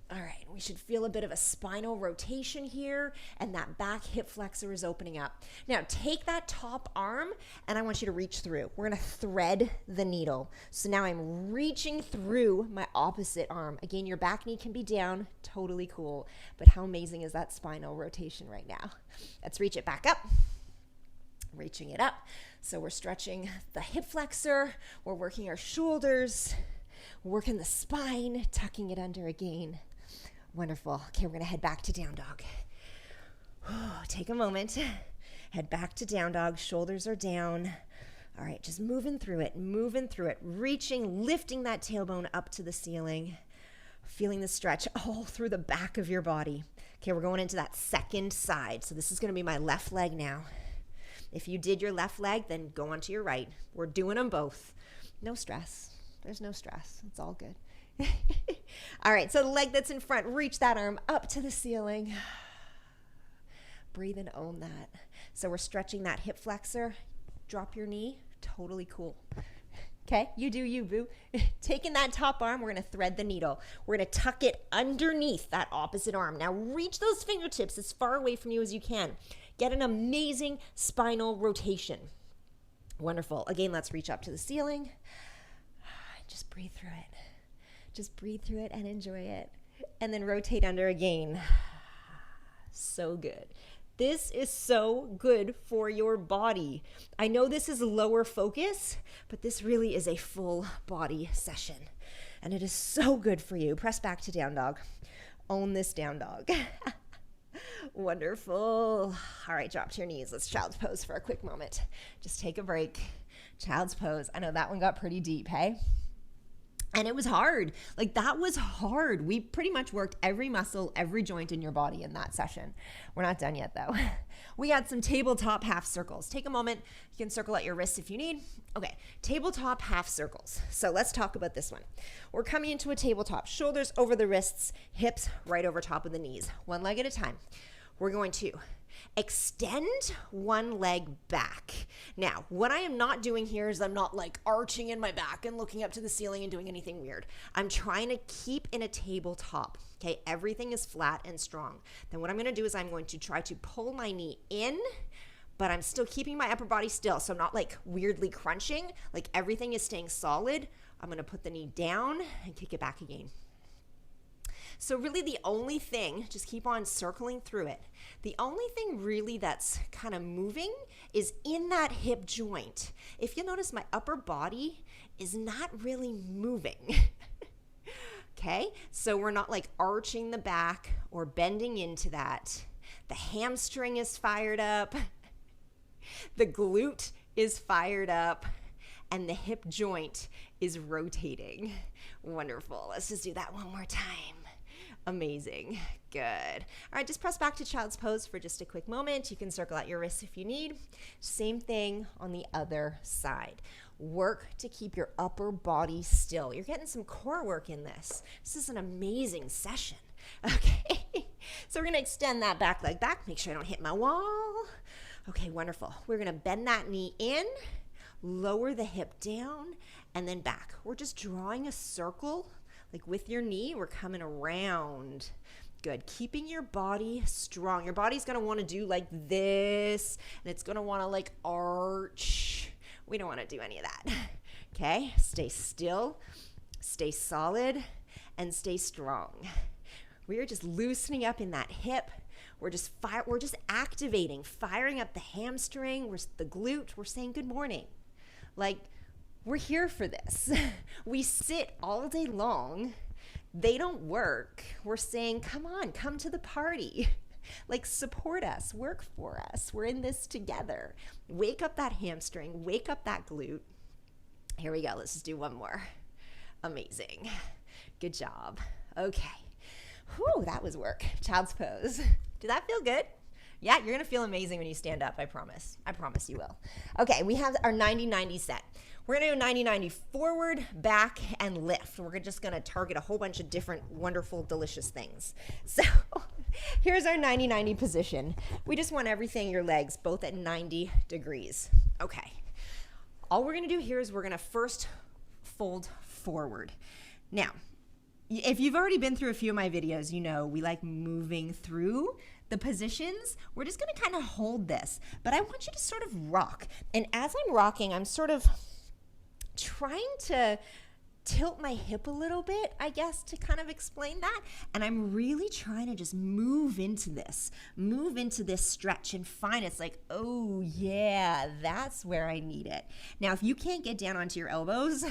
All right, we should feel a bit of a spinal rotation here, and that back hip flexor is opening up. Now, take that top arm, and I want you to reach through. We're gonna thread the needle. So now I'm reaching through my opposite arm. Again, your back knee can be down, totally cool, but how amazing is that spinal rotation right now? Let's reach it back up. Reaching it up. So we're stretching the hip flexor, we're working our shoulders, working the spine, tucking it under again. Wonderful. Okay, we're gonna head back to down dog. Take a moment, head back to down dog, shoulders are down. All right, just moving through it, reaching, lifting that tailbone up to the ceiling, feeling the stretch all through the back of your body. Okay, we're going into that second side. So this is gonna be my left leg now. If you did your left leg, then go on to your right. We're doing them both. No stress. There's no stress. It's all good. All right, so the leg that's in front, reach that arm up to the ceiling. Breathe and own that. So we're stretching that hip flexor. Drop your knee. Totally cool. Okay, you do you, boo. Taking that top arm, we're gonna thread the needle. We're gonna tuck it underneath that opposite arm. Now reach those fingertips as far away from you as you can. Get an amazing spinal rotation. Wonderful. Again, let's reach up to the ceiling. Just breathe through it. Just breathe through it and enjoy it. And then rotate under again. So good. This is so good for your body. I know this is lower focus, but this really is a full body session. And it is so good for you. Press back to down dog. Own this down dog. Wonderful. All right, drop to your knees. Let's child's pose for a quick moment. Just take a break. Child's pose. I know that one got pretty deep, hey? And it was hard. Like, that was hard. We pretty much worked every muscle, every joint in your body in that session. We're not done yet though. We had some tabletop half circles. Take a moment. You can circle at your wrists if you need. Okay, tabletop half circles. So let's talk about this one. We're coming into a tabletop, shoulders over the wrists, hips right over top of the knees, one leg at a time. We're going to extend one leg back. Now, what I am not doing here is I'm not like arching in my back and looking up to the ceiling and doing anything weird. I'm trying to keep in a tabletop. Okay, everything is flat and strong. Then what I'm going to do is I'm going to try to pull my knee in, but I'm still keeping my upper body still. So I'm not like weirdly crunching, like everything is staying solid. I'm going to put the knee down and kick it back again. So really the only thing, just keep on circling through it. The only thing really that's kind of moving is in that hip joint. If you notice, my upper body is not really moving. Okay, so we're not like arching the back or bending into that. The hamstring is fired up. The glute is fired up. And the hip joint is rotating. Wonderful. Let's just do that one more time. Amazing. Good. All right, just press back to child's pose for just a quick moment. You can circle out your wrists if you need. Same thing on the other side. Work to keep your upper body still. You're getting some core work in this. This is an amazing session. Okay, so we're going to extend that back leg back. Make sure I don't hit my wall. Okay, wonderful. We're going to bend that knee in, lower the hip down, and then back. We're just drawing a circle. Like with your knee, we're coming around. Good. Keeping your body strong. Your body's going to want to do like this, and it's going to want to like arch. We don't want to do any of that. Okay? Stay still, stay solid, and stay strong. We are just loosening up in that hip. We're just activating, firing up the hamstring, the glute. We're saying good morning. Like, we're here for this. We sit all day long. They don't work. We're saying, come on, come to the party. Like, support us, work for us. We're in this together. Wake up that hamstring, wake up that glute. Here we go. Let's just do one more. Amazing. Good job. Okay. Whew, that was work. Child's pose. Did that feel good? Yeah, you're going to feel amazing when you stand up, I promise. I promise you will. Okay, we have our 90-90 set. We're going to do 90-90 forward, back, and lift. We're just going to target a whole bunch of different wonderful, delicious things. So here's our 90-90 position. We just want everything, your legs, both at 90 degrees. Okay. All we're going to do here is we're going to first fold forward. Now, if you've already been through a few of my videos, you know we like moving through the positions. We're just going to kind of hold this, but I want you to sort of rock. And as I'm rocking, I'm sort of trying to tilt my hip a little bit, I guess, to kind of explain that. And I'm really trying to just move into this stretch and find it's like, oh yeah, that's where I need it. Now, if you can't get down onto your elbows,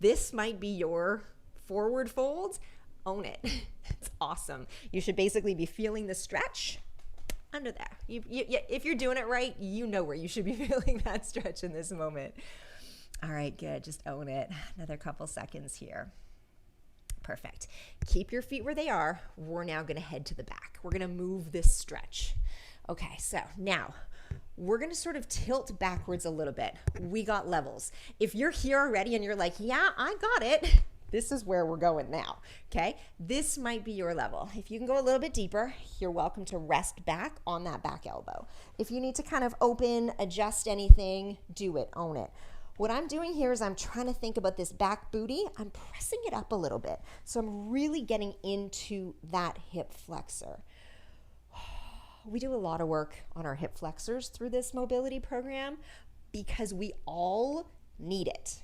this might be your forward fold. Own it. It's awesome. You should basically be feeling the stretch under there. If you're doing it right, you know where you should be feeling that stretch in this moment. All right, good. Just own it. Another couple seconds here. Perfect. Keep your feet where they are. We're now going to head to the back. We're going to move this stretch. Okay, so now we're going to sort of tilt backwards a little bit. We got levels. If you're here already and you're like, yeah, I got it, this is where we're going now, okay? This might be your level. If you can go a little bit deeper, you're welcome to rest back on that back elbow. If you need to kind of open, adjust anything, do it, own it. What I'm doing here is I'm trying to think about this back booty. I'm pressing it up a little bit. So I'm really getting into that hip flexor. We do a lot of work on our hip flexors through this mobility program because we all need it.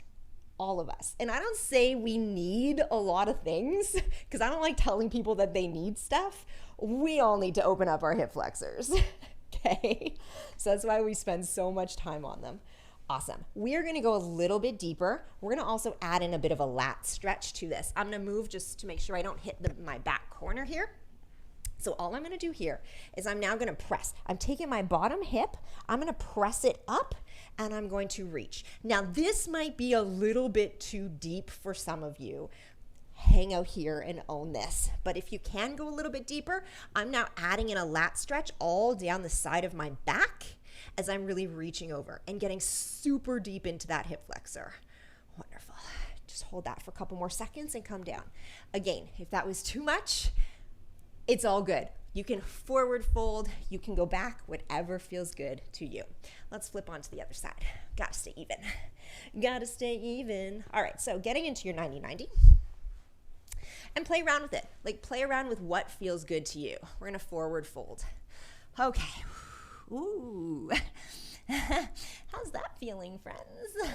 All of us. And I don't say we need a lot of things because I don't like telling people that they need stuff. We all need to open up our hip flexors. Okay? So that's why we spend so much time on them. Awesome. We are going to go a little bit deeper. We're going to also add in a bit of a lat stretch to this. I'm going to move just to make sure I don't hit my back corner here. So all I'm going to do here is I'm now going to press. I'm taking my bottom hip, I'm going to press it up, and I'm going to reach. Now this might be a little bit too deep for some of you. Hang out here and own this. But if you can go a little bit deeper, I'm now adding in a lat stretch all down the side of my back as I'm really reaching over and getting super deep into that hip flexor. Wonderful. Just hold that for a couple more seconds and come down. Again, if that was too much, it's all good. You can forward fold, you can go back, whatever feels good to you. Let's flip on to the other side. Gotta stay even. Gotta stay even. All right, so getting into your 90-90 and play around with it. Like play around with what feels good to you. We're gonna forward fold. Okay. Ooh. How's that feeling, friends?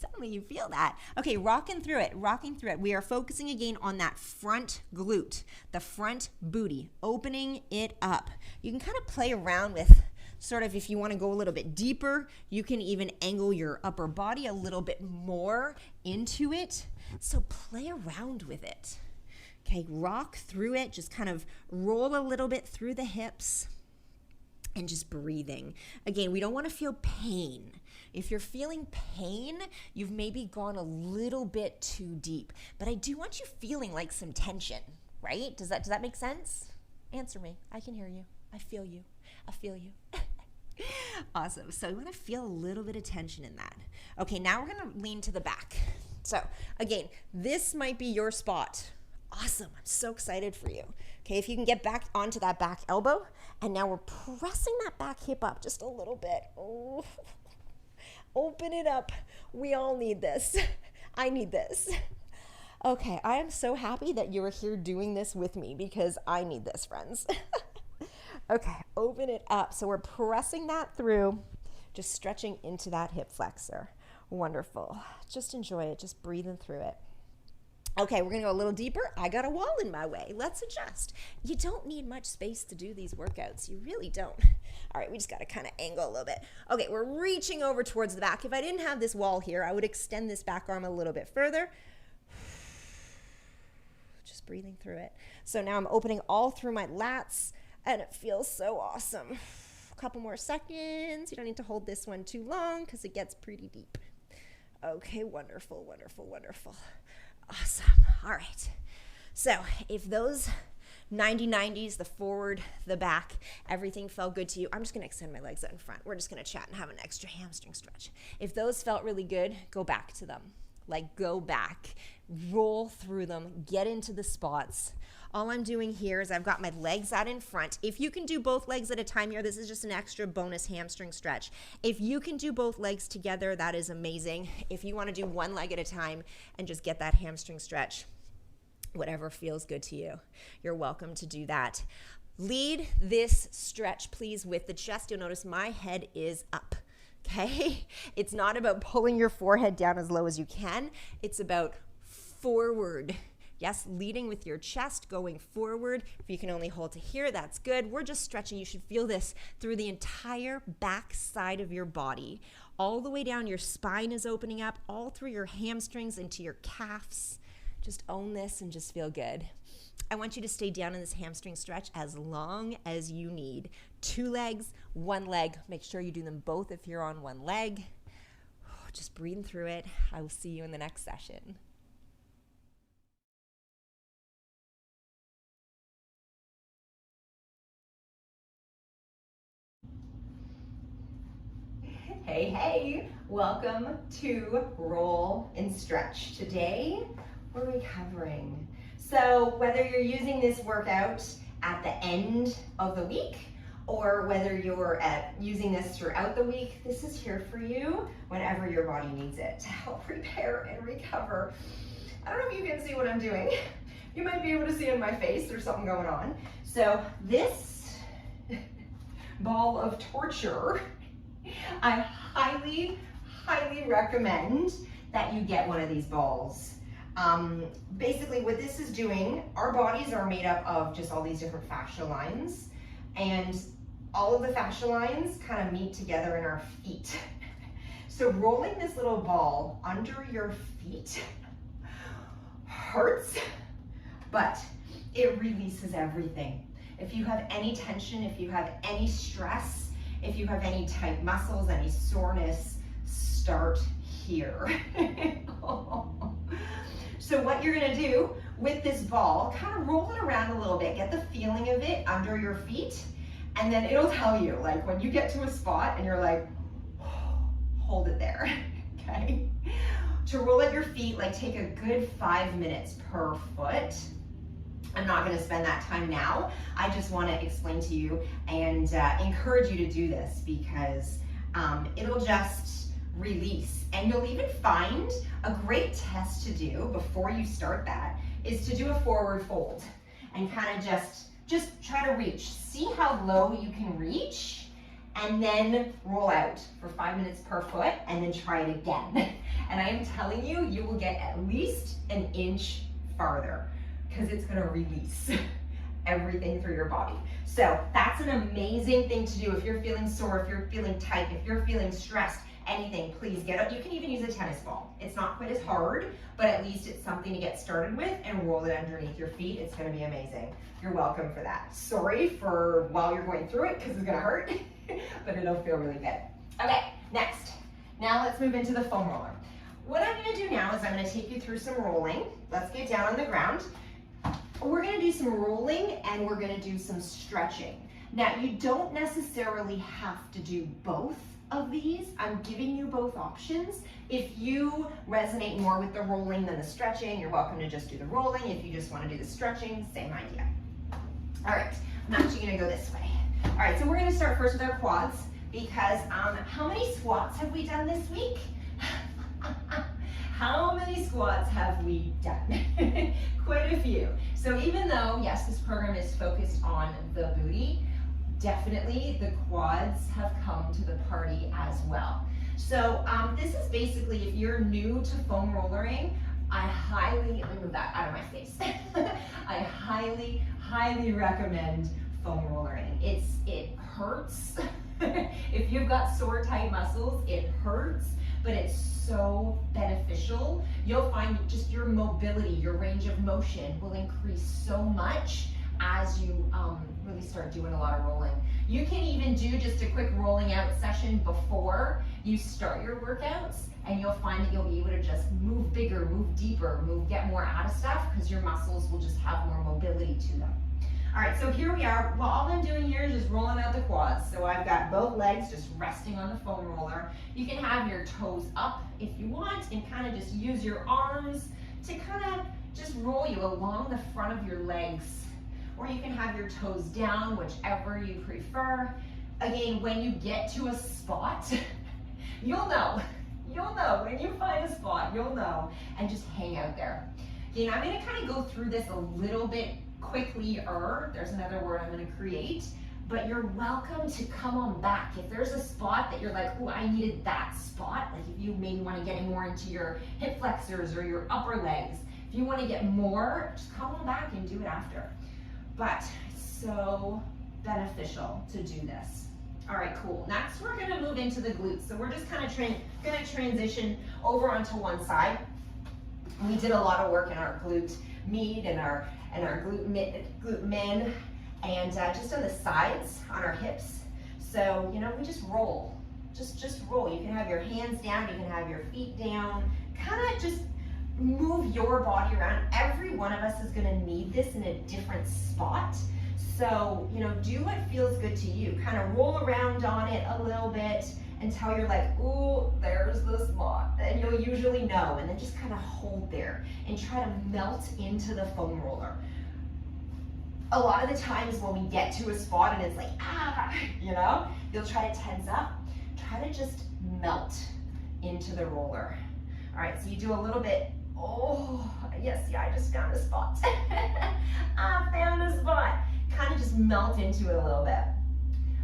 Tell me you feel that. Okay, rocking through it, rocking through it. We are focusing again on that front glute, the front booty, opening it up. You can kind of play around with sort of, if you want to go a little bit deeper, you can even angle your upper body a little bit more into it. So play around with it. Okay, rock through it, just kind of roll a little bit through the hips and just breathing. Again, we don't want to feel pain. If you're feeling pain, you've maybe gone a little bit too deep. But I do want you feeling like some tension, right? Does that make sense? Answer me. I can hear you. I feel you. I feel you. Awesome. So you want to feel a little bit of tension in that. Okay, now we're going to lean to the back. So again, this might be your spot. Awesome. I'm so excited for you. Okay, if you can get back onto that back elbow, and now we're pressing that back hip up just a little bit. Oh. Open it up. We all need this. I need this. Okay, I am so happy that you are here doing this with me because I need this, friends. Okay, open it up. So we're pressing that through, just stretching into that hip flexor. Wonderful. Just enjoy it, just breathing through it. Okay, we're gonna go a little deeper. I got a wall in my way. Let's adjust. You don't need much space to do these workouts. You really don't. All right, we just gotta kind of angle a little bit. Okay, we're reaching over towards the back. If I didn't have this wall here, I would extend this back arm a little bit further. Just breathing through it. So now I'm opening all through my lats, and it feels so awesome. A couple more seconds. You don't need to hold this one too long because it gets pretty deep. Okay, wonderful, wonderful, wonderful. Awesome. All right. So if those 90-90s, the forward, the back, everything felt good to you, I'm just going to extend my legs out in front. We're just going to chat and have an extra hamstring stretch. If those felt really good, go back to them. Like go back, roll through them, get into the spots. All I'm doing here is I've got my legs out in front. If you can do both legs at a time here, this is just an extra bonus hamstring stretch. If you can do both legs together, that is amazing. If you want to do one leg at a time and just get that hamstring stretch, whatever feels good to you, you're welcome to do that. Lead this stretch, please, with the chest. You'll notice my head is up. Okay? It's not about pulling your forehead down as low as you can. It's about forward. Yes, leading with your chest, going forward. If you can only hold to here, that's good. We're just stretching. You should feel this through the entire back side of your body. All the way down, your spine is opening up, all through your hamstrings into your calves. Just own this and just feel good. I want you to stay down in this hamstring stretch as long as you need. 2 legs, 1 leg. Make sure you do them both if you're on 1 leg. Just breathing through it. I will see you in the next session. Hey, hey, welcome to Roll and Stretch. Today, we're recovering. So whether you're using this workout at the end of the week or whether you're using this throughout the week, this is here for you whenever your body needs it to help repair and recover. I don't know if you can see what I'm doing. You might be able to see in my face there's something going on. So this ball of torture, I highly, highly recommend that you get one of these balls. Basically what this is doing, our bodies are made up of just all these different fascia lines, and all of the fascia lines kind of meet together in our feet. So rolling this little ball under your feet hurts, but it releases everything. If you have any tension, if you have any stress, if you have any tight muscles, any soreness, start here. So what you're gonna do with this ball, kind of roll it around a little bit, get the feeling of it under your feet, and then it'll tell you, like when you get to a spot and you're like, hold it there, okay? To roll at your feet, like take a good 5 minutes per foot. I'm not gonna spend that time now. I just wanna explain to you and encourage you to do this because it'll just release. And you'll even find a great test to do before you start that is to do a forward fold and kind of just try to reach. See how low you can reach and then roll out for 5 minutes per foot and then try it again. And I am telling you, you will get at least an inch farther because it's gonna release everything through your body. So that's an amazing thing to do if you're feeling sore, if you're feeling tight, if you're feeling stressed, anything, please get up. You can even use a tennis ball. It's not quite as hard, but at least it's something to get started with and roll it underneath your feet. It's gonna be amazing. You're welcome for that. Sorry for while you're going through it because it's gonna hurt, but it'll feel really good. Okay, next. Now let's move into the foam roller. What I'm gonna do now is I'm gonna take you through some rolling. Let's get down on the ground. We're gonna do some rolling and we're gonna do some stretching. Now you don't necessarily have to do both of these. I'm giving you both options. If you resonate more with the rolling than the stretching, you're welcome to just do the rolling. If you just want to do the stretching, same idea. All right, I'm actually going to go this way. All right, so we're going to start first with our quads because how many squats have we done this week? How many squats have we done? Quite a few. So even though, yes, this program is focused on the booty, definitely the quads have come to the party as well. So this is basically, if you're new to foam rollering, let me move that out of my face. I highly recommend foam rollering. It hurts. If you've got sore tight muscles, it hurts, but it's so beneficial. You'll find just your mobility, your range of motion will increase so much as you really start doing a lot of rolling. You can even do just a quick rolling out session before you start your workouts, and you'll find that you'll be able to just move bigger, move deeper, get more out of stuff because your muscles will just have more mobility to them. All right, so here we are. Well, all I'm doing here is just rolling out the quads. So I've got both legs just resting on the foam roller. You can have your toes up if you want and kind of just use your arms to kind of just roll you along the front of your legs. Or you can have your toes down, whichever you prefer. Again, when you get to a spot, you'll know. You'll know. When you find a spot, you'll know. And just hang out there. Again, I'm going to kind of go through this a little bit quickly. There's another word I'm going to create. But you're welcome to come on back. If there's a spot that you're like, oh, I needed that spot, like if you maybe want to get more into your hip flexors or your upper legs, if you want to get more, just come on back and do it after. But it's so beneficial to do this. All right, cool. Next, we're gonna move into the glutes. So we're just kind of gonna transition over onto one side. We did a lot of work in our glute med and our glute min, and just on the sides, on our hips. So, you know, we just roll, just roll. You can have your hands down, you can have your feet down, kind of just move your body around. Every one of us is gonna need this in a different spot. So, you know, do what feels good to you. Kind of roll around on it a little bit until you're like, ooh, there's the spot. And you'll usually know, and then just kind of hold there and try to melt into the foam roller. A lot of the times when we get to a spot and it's like, you know, you'll try to tense up. Try to just melt into the roller. All right, so you do a little bit. Oh, yes, yeah, I just found a spot. I found a spot. Kind of just melt into it a little bit.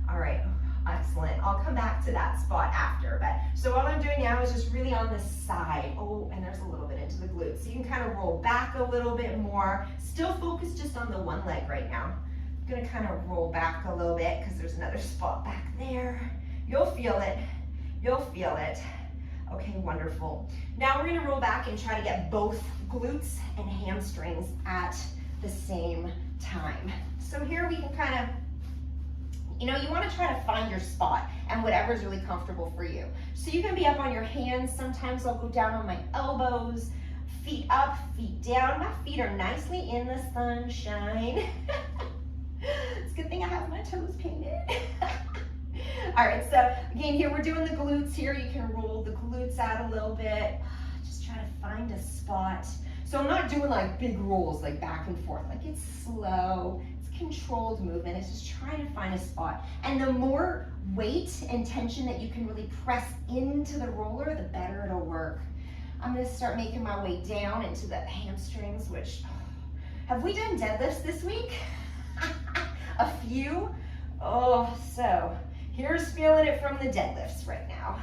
All right, excellent. I'll come back to that spot after. But so what I'm doing now is just really on the side. Oh, and there's a little bit into the glutes. So you can kind of roll back a little bit more. Still focus just on the one leg right now. I'm gonna kind of roll back a little bit because there's another spot back there. You'll feel it. You'll feel it. Okay, wonderful. Now we're gonna roll back and try to get both glutes and hamstrings at the same time. So here we can kind of, you know, you want to try to find your spot and whatever's really comfortable for you. So you can be up on your hands. Sometimes I'll go down on my elbows, feet up, feet down. My feet are nicely in the sunshine. It's a good thing I have my toes painted. All right, so again, here we're doing the glutes here. You can roll the glutes out a little bit. Just try to find a spot. So I'm not doing like big rolls, like back and forth. Like it's slow, it's controlled movement. It's just trying to find a spot. And the more weight and tension that you can really press into the roller, the better it'll work. I'm gonna start making my way down into the hamstrings, which, have we done deadlifts this week? A few? Oh, so here's feeling it from the deadlifts right now.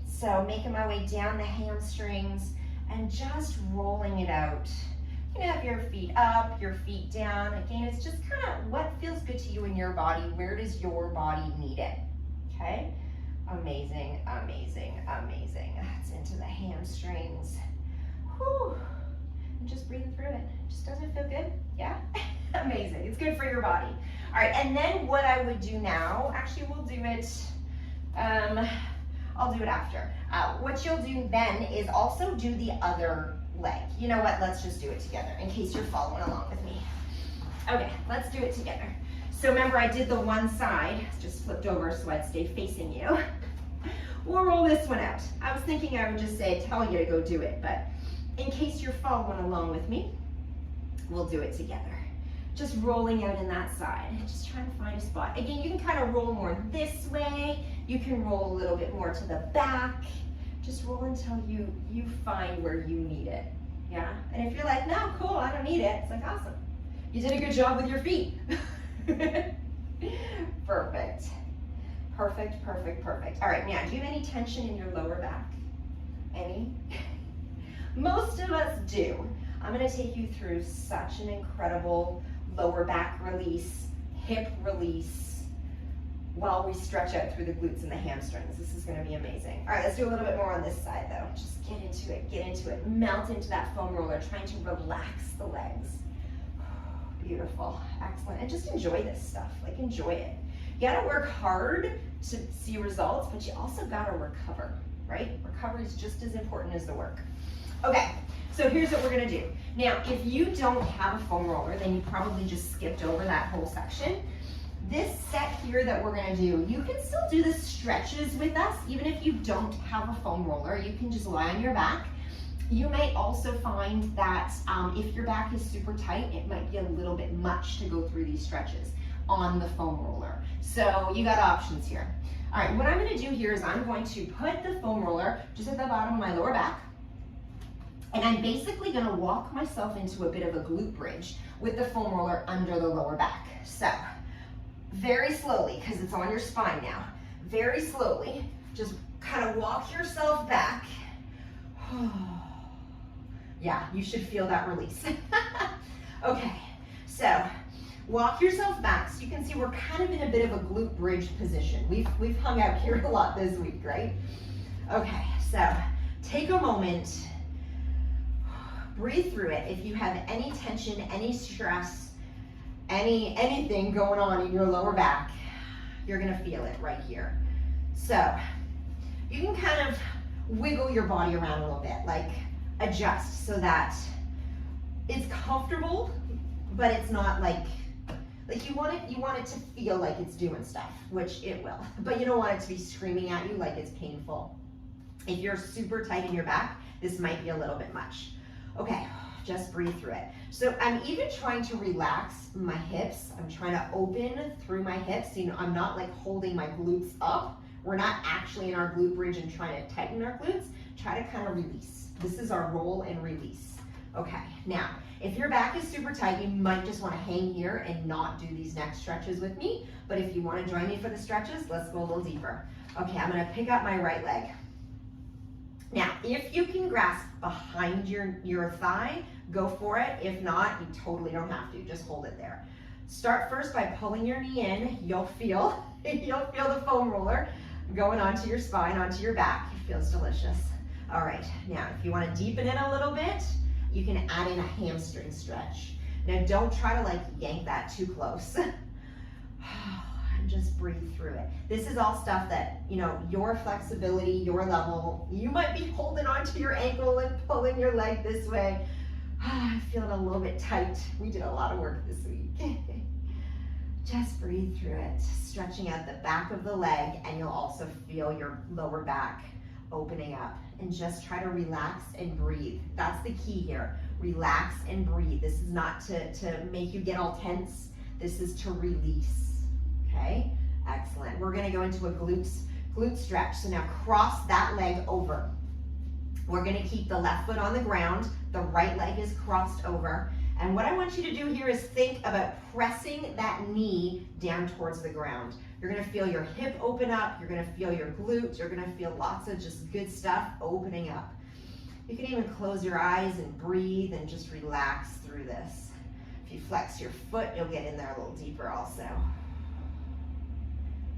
So making my way down the hamstrings and just rolling it out. You can have your feet up, your feet down. Again, it's just kind of what feels good to you in your body. Where does your body need it? Okay? Amazing, amazing, amazing. That's into the hamstrings. Whew. And just breathing through it. Just doesn't feel good? Yeah? Amazing. It's good for your body. All right, and then what I would do now, actually we'll do it, I'll do it after. What you'll do then is also do the other leg. You know what, let's just do it together in case you're following along with me. Okay, let's do it together. So remember I did the one side, just flipped over so I'd stay facing you. We'll roll this one out. I was thinking I would just tell you to go do it, but in case you're following along with me, we'll do it together. Just rolling out in that side, just trying to find a spot. Again, you can kind of roll more this way. You can roll a little bit more to the back. Just roll until you find where you need it, yeah? And if you're like, no, cool, I don't need it, it's like, awesome. You did a good job with your feet. Perfect. Perfect, perfect, perfect. All right, now, do you have any tension in your lower back? Any? Most of us do. I'm gonna take you through such an incredible lower back release, hip release, while we stretch out through the glutes and the hamstrings. This is gonna be amazing. All right, let's do a little bit more on this side though. Just get into it, melt into that foam roller, trying to relax the legs. Beautiful, excellent, and just enjoy this stuff, like enjoy it. You gotta work hard to see results, but you also gotta recover, right? Recovery is just as important as the work. Okay, so here's what we're gonna do. Now, if you don't have a foam roller, then you probably just skipped over that whole section. This set here that we're gonna do, you can still do the stretches with us, even if you don't have a foam roller. You can just lie on your back. You may also find that if your back is super tight, it might be a little bit much to go through these stretches on the foam roller. So you got options here. All right, what I'm gonna do here is I'm going to put the foam roller just at the bottom of my lower back, and I'm basically gonna walk myself into a bit of a glute bridge with the foam roller under the lower back. So, very slowly, because it's on your spine now, very slowly, just kind of walk yourself back. Yeah, you should feel that release. Okay, so walk yourself back. So you can see we're kind of in a bit of a glute bridge position. We've hung out here a lot this week, right? Okay, so take a moment, breathe through it. If you have any tension, any stress, anything going on in your lower back, you're gonna feel it right here. So you can kind of wiggle your body around a little bit, like adjust so that it's comfortable, but it's not like you want it to feel like it's doing stuff, which it will, but you don't want it to be screaming at you like it's painful. If you're super tight in your back, this might be a little bit much. Okay, just breathe through it. So I'm even trying to relax my hips. I'm trying to open through my hips. You know, I'm not like holding my glutes up. We're not actually in our glute bridge and trying to tighten our glutes. Try to kind of release. This is our roll and release. Okay, now, if your back is super tight, you might just want to hang here and not do these next stretches with me. But if you want to join me for the stretches, let's go a little deeper. Okay, I'm going to pick up my right leg. Now, if you can grasp behind your thigh, go for it. If not, you totally don't have to. Just hold it there. Start first by pulling your knee in. You'll feel the foam roller going onto your spine, onto your back. It feels delicious. All right, now if you want to deepen it a little bit, you can add in a hamstring stretch. Now don't try to like yank that too close. And just breathe through it. This is all stuff that, you know, your flexibility, your level, you might be holding onto your ankle and pulling your leg this way. I'm feeling a little bit tight. We did a lot of work this week. Just breathe through it, stretching out the back of the leg, and you'll also feel your lower back opening up. And just try to relax and breathe. That's the key here. Relax and breathe. This is not to make you get all tense. This is to release. Okay, excellent. We're gonna go into a glute stretch. So now cross that leg over. We're gonna keep the left foot on the ground. The right leg is crossed over. And what I want you to do here is think about pressing that knee down towards the ground. You're gonna feel your hip open up. You're gonna feel your glute. You're gonna feel lots of just good stuff opening up. You can even close your eyes and breathe and just relax through this. If you flex your foot, you'll get in there a little deeper also.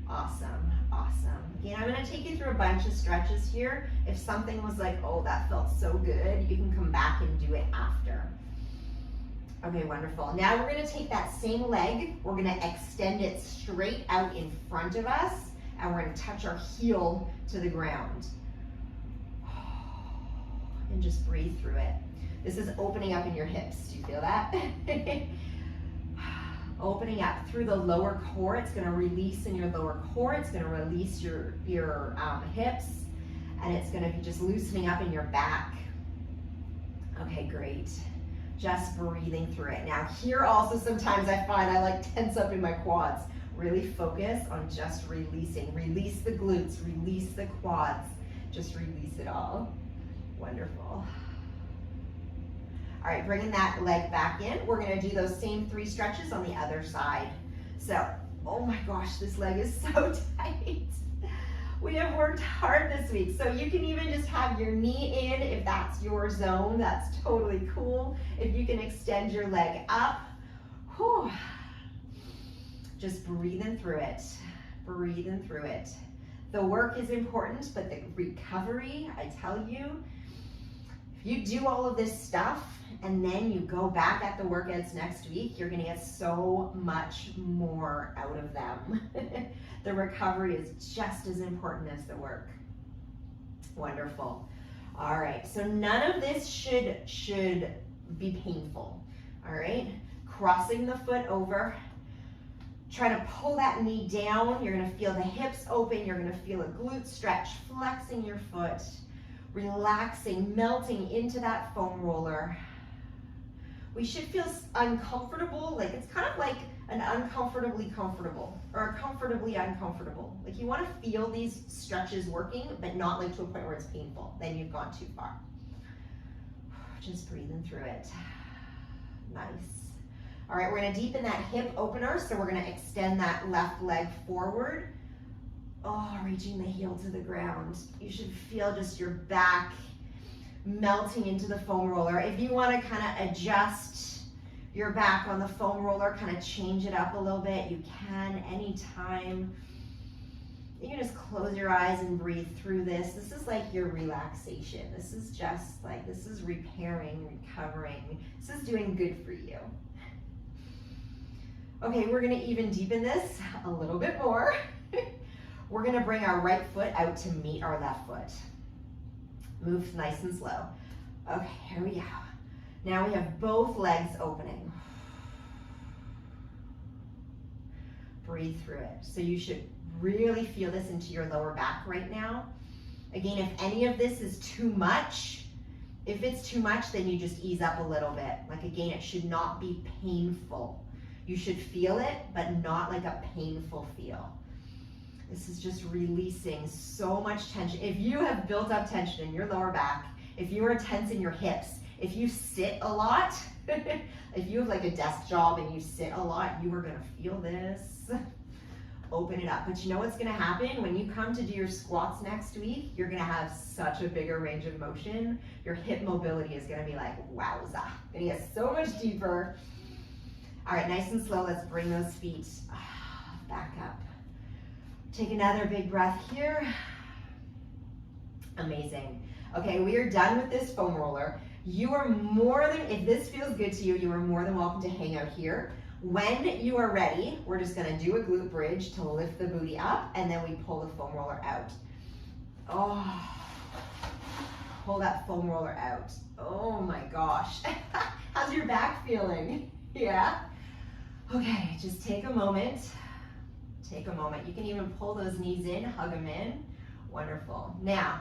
Awesome, awesome. Again, I'm gonna take you through a bunch of stretches here. If something was like, oh, that felt so good, you can come back and do it after. Okay, wonderful. Now we're gonna take that same leg, we're gonna extend it straight out in front of us, and we're gonna touch our heel to the ground. And just breathe through it. This is opening up in your hips. Do you feel that? Opening up through the lower core. It's gonna release in your lower core. It's gonna release your hips, and it's gonna be just loosening up in your back. Okay, great. Just breathing through it. Now here also sometimes I find I like tense up in my quads. Really focus on just releasing. Release the glutes, release the quads. Just release it all. Wonderful. All right, bringing that leg back in. We're gonna do those same 3 stretches on the other side. So, oh my gosh, this leg is so tight. We have worked hard this week. So you can even just have your knee in if that's your zone. That's totally cool. If you can extend your leg up. Whew. Just breathing through it. Breathing through it. The work is important, but the recovery, I tell you, if you do all of this stuff and then you go back at the workouts next week, you're gonna get so much more out of them. The recovery is just as important as the work. Wonderful. All right, so none of this should be painful. All right, crossing the foot over. Try to pull that knee down. You're gonna feel the hips open. You're gonna feel a glute stretch, flexing your foot, relaxing, melting into that foam roller. We should feel uncomfortable, like it's kind of like an uncomfortably comfortable or a comfortably uncomfortable. Like you wanna feel these stretches working, but not like to a point where it's painful. Then you've gone too far. Just breathing through it. Nice. All right, we're gonna deepen that hip opener, so we're gonna extend that left leg forward. Oh, reaching the heel to the ground. You should feel just your back melting into the foam roller. If you wanna kinda adjust your back on the foam roller, kinda change it up a little bit, you can anytime. You can just close your eyes and breathe through this. This is like your relaxation. This is just like, this is repairing, recovering. This is doing good for you. Okay, we're gonna even deepen this a little bit more. We're gonna bring our right foot out to meet our left foot. Move nice and slow. Okay, here we go. Now we have both legs opening. Breathe through it. So you should really feel this into your lower back right now. Again, if any of this is too much, if it's too much, then you just ease up a little bit. Like again, it should not be painful. You should feel it, but not like a painful feel. This is just releasing so much tension. If you have built up tension in your lower back, if you are tense in your hips, if you sit a lot, if you have like a desk job and you sit a lot, you are gonna feel this. Open it up. But you know what's gonna happen? When you come to do your squats next week, you're gonna have such a bigger range of motion. Your hip mobility is gonna be like, wowza. Gonna get so much deeper. All right, nice and slow, let's bring those feet back up. Take another big breath here. Amazing. Okay, we are done with this foam roller. You are more than, if this feels good to you, you are more than welcome to hang out here. When you are ready, we're just gonna do a glute bridge to lift the booty up, and then we pull the foam roller out. Oh, pull that foam roller out. Oh my gosh. How's your back feeling? Yeah? Okay, just take a moment. Take a moment. You can even pull those knees in, hug them in. Wonderful. Now,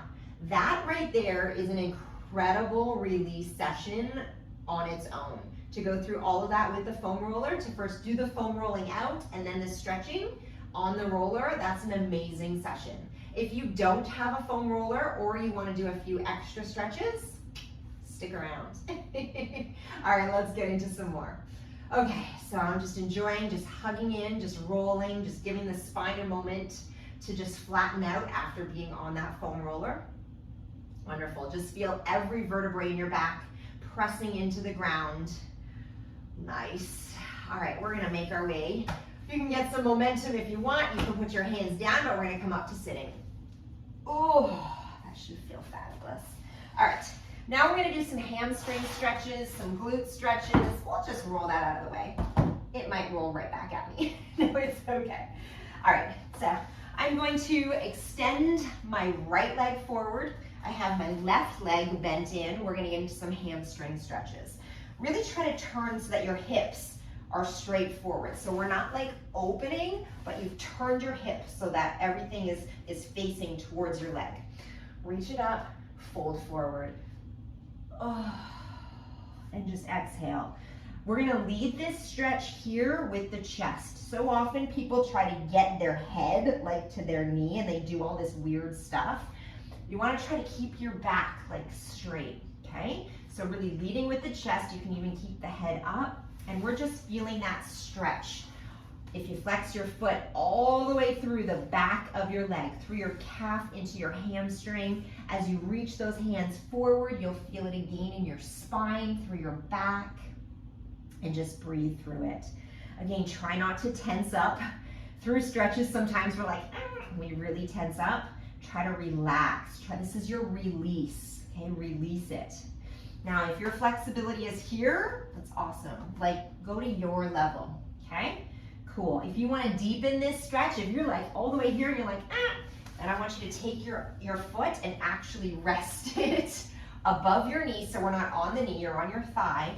that right there is an incredible release session on its own. To go through all of that with the foam roller, to first do the foam rolling out and then the stretching on the roller, that's an amazing session. If you don't have a foam roller or you want to do a few extra stretches, stick around. All right, let's get into some more. Okay, so I'm just enjoying, just hugging in, just rolling, just giving the spine a moment to just flatten out after being on that foam roller. Wonderful. Just feel every vertebrae in your back pressing into the ground. Nice. All right, we're gonna make our way. You can get some momentum if you want. You can put your hands down, but we're gonna come up to sitting. Oh, that should feel fabulous. All right, now we're gonna do some hamstring stretches, some glute stretches. We'll just roll that out of the way. It might roll right back at me. No, it's okay. All right, so I'm going to extend my right leg forward. I have my left leg bent in. We're gonna get into some hamstring stretches. Really try to turn so that your hips are straight forward. So we're not like opening, but you've turned your hips so that everything is facing towards your leg. Reach it up, fold forward. Oh, and just exhale. We're gonna lead this stretch here with the chest. So often people try to get their head like to their knee and they do all this weird stuff. You wanna try to keep your back like straight, okay? So really leading with the chest, you can even keep the head up, and we're just feeling that stretch. If you flex your foot all the way through the back of your leg, through your calf into your hamstring, as you reach those hands forward, you'll feel it again in your spine, through your back, and just breathe through it. Again, try not to tense up. Through stretches, sometimes we're like, we really tense up. Try to relax. This is your release, okay? Release it. Now, if your flexibility is here, that's awesome. Like, go to your level, okay? Cool. If you want to deepen this stretch, if you're like all the way here and you're like, then I want you to take your foot and actually rest it above your knee, so we're not on the knee, you're on your thigh.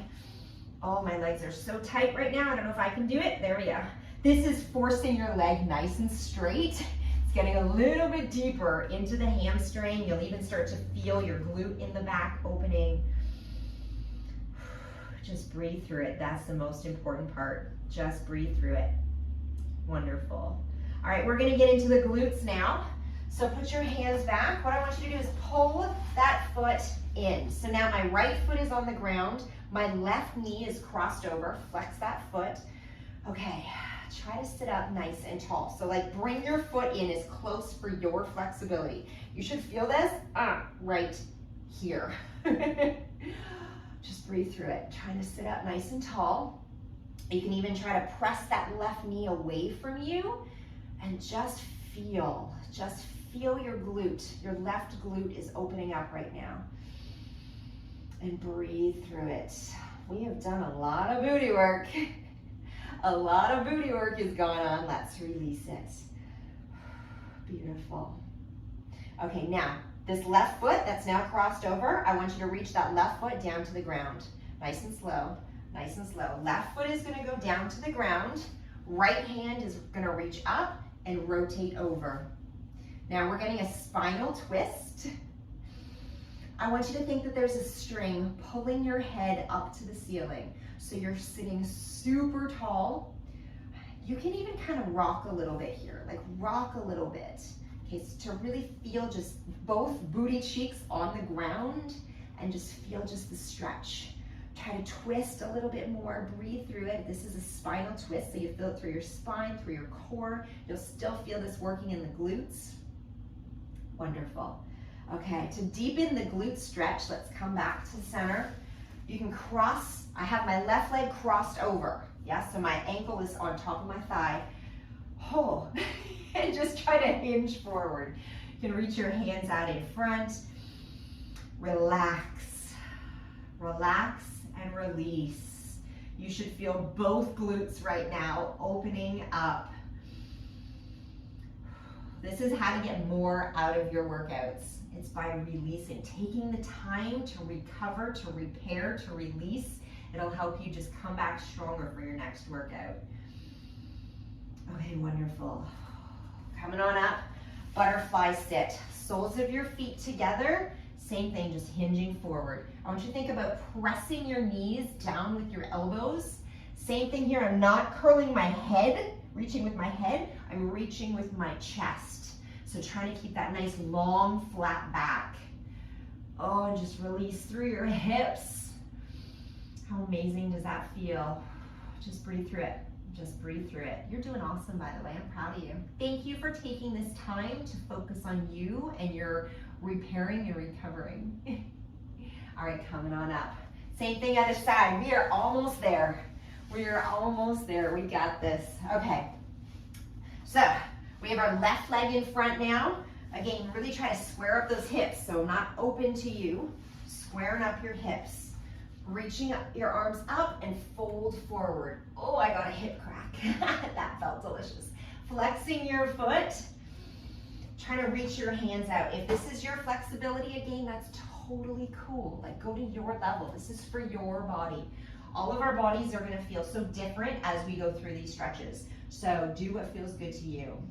Oh, my legs are so tight right now. I don't know if I can do it. There we go. This is forcing your leg nice and straight. It's getting a little bit deeper into the hamstring. You'll even start to feel your glute in the back opening. Just breathe through it. That's the most important part. Just breathe through it. Wonderful. All right, we're gonna get into the glutes now. So put your hands back. What I want you to do is pull that foot in. So now my right foot is on the ground. My left knee is crossed over. Flex that foot. Okay, try to sit up nice and tall. So like bring your foot in as close for your flexibility. You should feel this right here. Just breathe through it. Trying to sit up nice and tall. You can even try to press that left knee away from you and just feel your glute. Your left glute is opening up right now. And breathe through it. We have done a lot of booty work. A lot of booty work has gone on. Let's release it. Beautiful. Okay, now, this left foot that's now crossed over, I want you to reach that left foot down to the ground. Nice and slow, nice and slow. Left foot is gonna go down to the ground. Right hand is gonna reach up and rotate over. Now we're getting a spinal twist. I want you to think that there's a string pulling your head up to the ceiling. So you're sitting super tall. You can even kind of rock a little bit here, like rock a little bit. Okay, so to really feel just both booty cheeks on the ground and just feel just the stretch. Try to twist a little bit more, breathe through it. This is a spinal twist, so you feel it through your spine, through your core. You'll still feel this working in the glutes. Wonderful. Okay, to deepen the glute stretch, let's come back to the center. You can cross, I have my left leg crossed over. Yeah, so my ankle is on top of my thigh. Oh, and just try to hinge forward. You can reach your hands out in front. Relax, Relax and release. You should feel both glutes right now opening up. This is how to get more out of your workouts. It's by releasing, taking the time to recover, to repair, to release. It'll help you just come back stronger for your next workout. Okay, wonderful. Coming on up, butterfly sit. Soles of your feet together. Same thing, just hinging forward. I want you to think about pressing your knees down with your elbows. Same thing here, I'm not curling my head, reaching with my head, I'm reaching with my chest. So trying to keep that nice long flat back. Oh, and just release through your hips. How amazing does that feel? Just breathe through it. Just breathe through it. You're doing awesome, by the way. I'm proud of you. Thank you for taking this time to focus on you and your repairing and recovering. All right, coming on up. Same thing other side. We are almost there. We are almost there. We got this. Okay. So we have our left leg in front now. Again, really try to square up those hips. So not open to you. Squaring up your hips. Reaching up your arms up and fold forward. Oh, I got a hip crack. That felt delicious. Flexing your foot. Trying to reach your hands out. If this is your flexibility again, that's totally cool. Like, go to your level. This is for your body. All of our bodies are gonna feel so different as we go through these stretches. So do what feels good to you.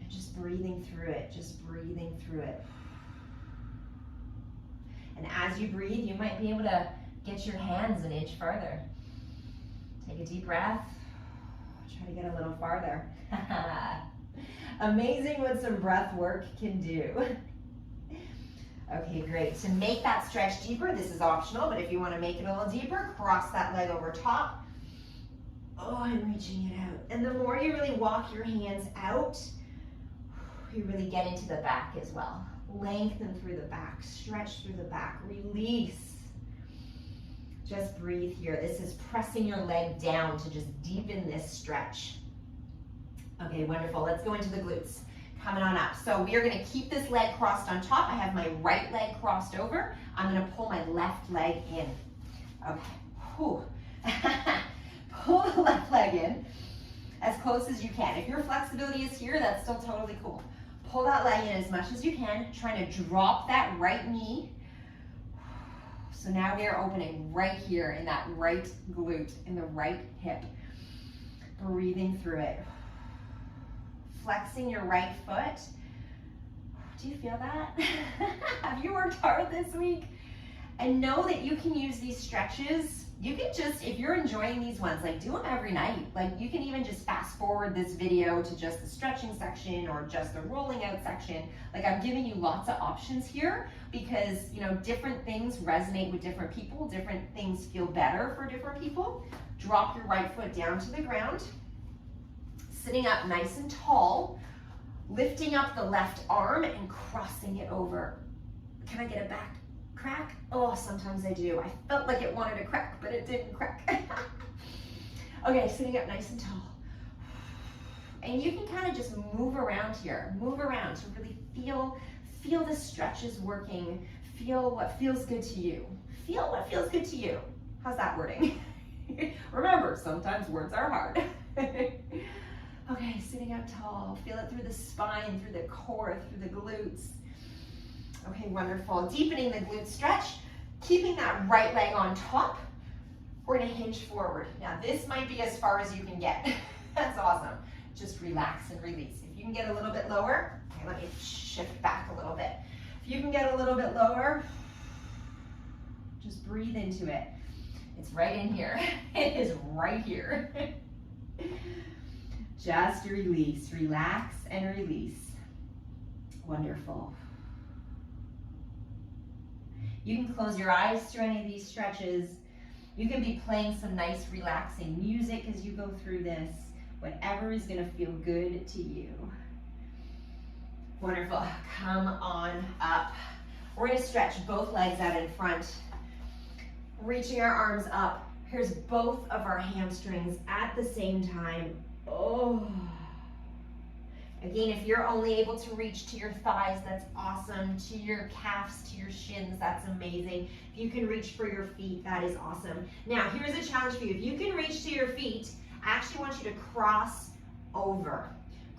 And just breathing through it, just breathing through it. And as you breathe, you might be able to get your hands an inch farther. Take a deep breath. Try to get a little farther. Amazing what some breath work can do. Okay, great. To make that stretch deeper, this is optional, but if you want to make it a little deeper, cross that leg over top. Oh, I'm reaching it out. And the more you really walk your hands out, you really get into the back as well. Lengthen through the back, stretch through the back, release. Just breathe here. This is pressing your leg down to just deepen this stretch. Okay, wonderful. Let's go into the glutes. Coming on up. So we are going to keep this leg crossed on top. I have my right leg crossed over. I'm going to pull my left leg in. Okay. Whew. Pull the left leg in as close as you can. If your flexibility is here, that's still totally cool. Pull that leg in as much as you can, trying to drop that right knee. So now we are opening right here in that right glute, in the right hip. Breathing through it. Flexing your right foot. Do you feel that? Have you worked hard this week? And know that you can use these stretches. You can just, if you're enjoying these ones, like do them every night. Like you can even just fast forward this video to just the stretching section or just the rolling out section. Like I'm giving you lots of options here because, you know, different things resonate with different people. Different things feel better for different people. Drop your right foot down to the ground. Sitting up nice and tall. Lifting up the left arm and crossing it over. Can I get a back crack? Oh, sometimes I do. I felt like it wanted to crack, but it didn't crack. Okay, sitting up nice and tall. And you can kind of just move around here. Move around to really feel the stretches working. Feel what feels good to you. Feel what feels good to you. How's that wording? Remember, sometimes words are hard. Okay, sitting up tall. Feel it through the spine, through the core, through the glutes. Okay, wonderful. Deepening the glute stretch, keeping that right leg on top. We're gonna hinge forward. Now this might be as far as you can get. That's awesome. Just relax and release. If you can get a little bit lower, okay, let me shift back a little bit. If you can get a little bit lower, just breathe into it. It's right in here. It is right here. Just release, relax and release. Wonderful. You can close your eyes through any of these stretches. You can be playing some nice relaxing music as you go through this. Whatever is gonna feel good to you. Wonderful, come on up. We're gonna stretch both legs out in front. Reaching our arms up. Here's both of our hamstrings at the same time. Oh. Again, if you're only able to reach to your thighs, that's awesome. To your calves, to your shins, that's amazing. If you can reach for your feet, that is awesome. Now, here's a challenge for you. If you can reach to your feet, I actually want you to cross over.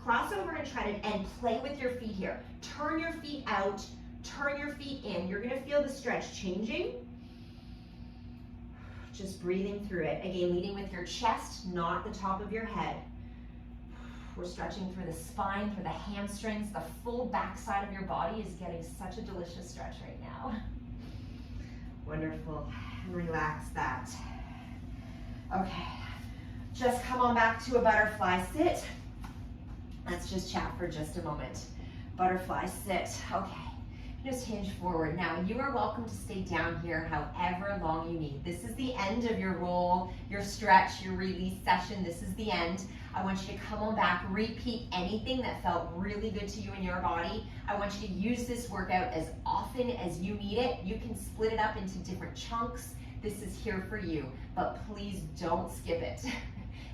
Cross over and try to play with your feet here. Turn your feet out, turn your feet in. You're gonna feel the stretch changing. Just breathing through it. Again, leading with your chest, not the top of your head. We're stretching through the spine, through the hamstrings. The full backside of your body is getting such a delicious stretch right now. Wonderful. And relax that. Okay. Just come on back to a butterfly sit. Let's just chat for just a moment. Butterfly sit. Okay. Just hinge forward. Now, you are welcome to stay down here however long you need. This is the end of your roll, your stretch, your release session. This is the end. I want you to come on back, repeat anything that felt really good to you in your body. I want you to use this workout as often as you need it. You can split it up into different chunks. This is here for you, but please don't skip it.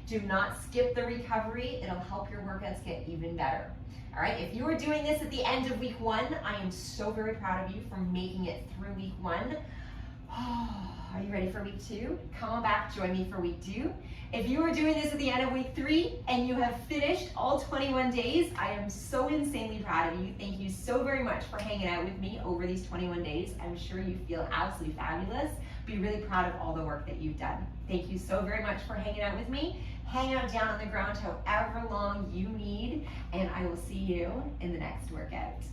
Do not skip the recovery. It'll help your workouts get even better. All right, if you are doing this at the end of week 1, I am so very proud of you for making it through week 1. Are you ready for week 2? Come on back, join me for week 2. If you are doing this at the end of week 3 and you have finished all 21 days, I am so insanely proud of you. Thank you so very much for hanging out with me over these 21 days. I'm sure you feel absolutely fabulous. Be really proud of all the work that you've done. Thank you so very much for hanging out with me. Hang out down on the ground however long you need, and I will see you in the next workout.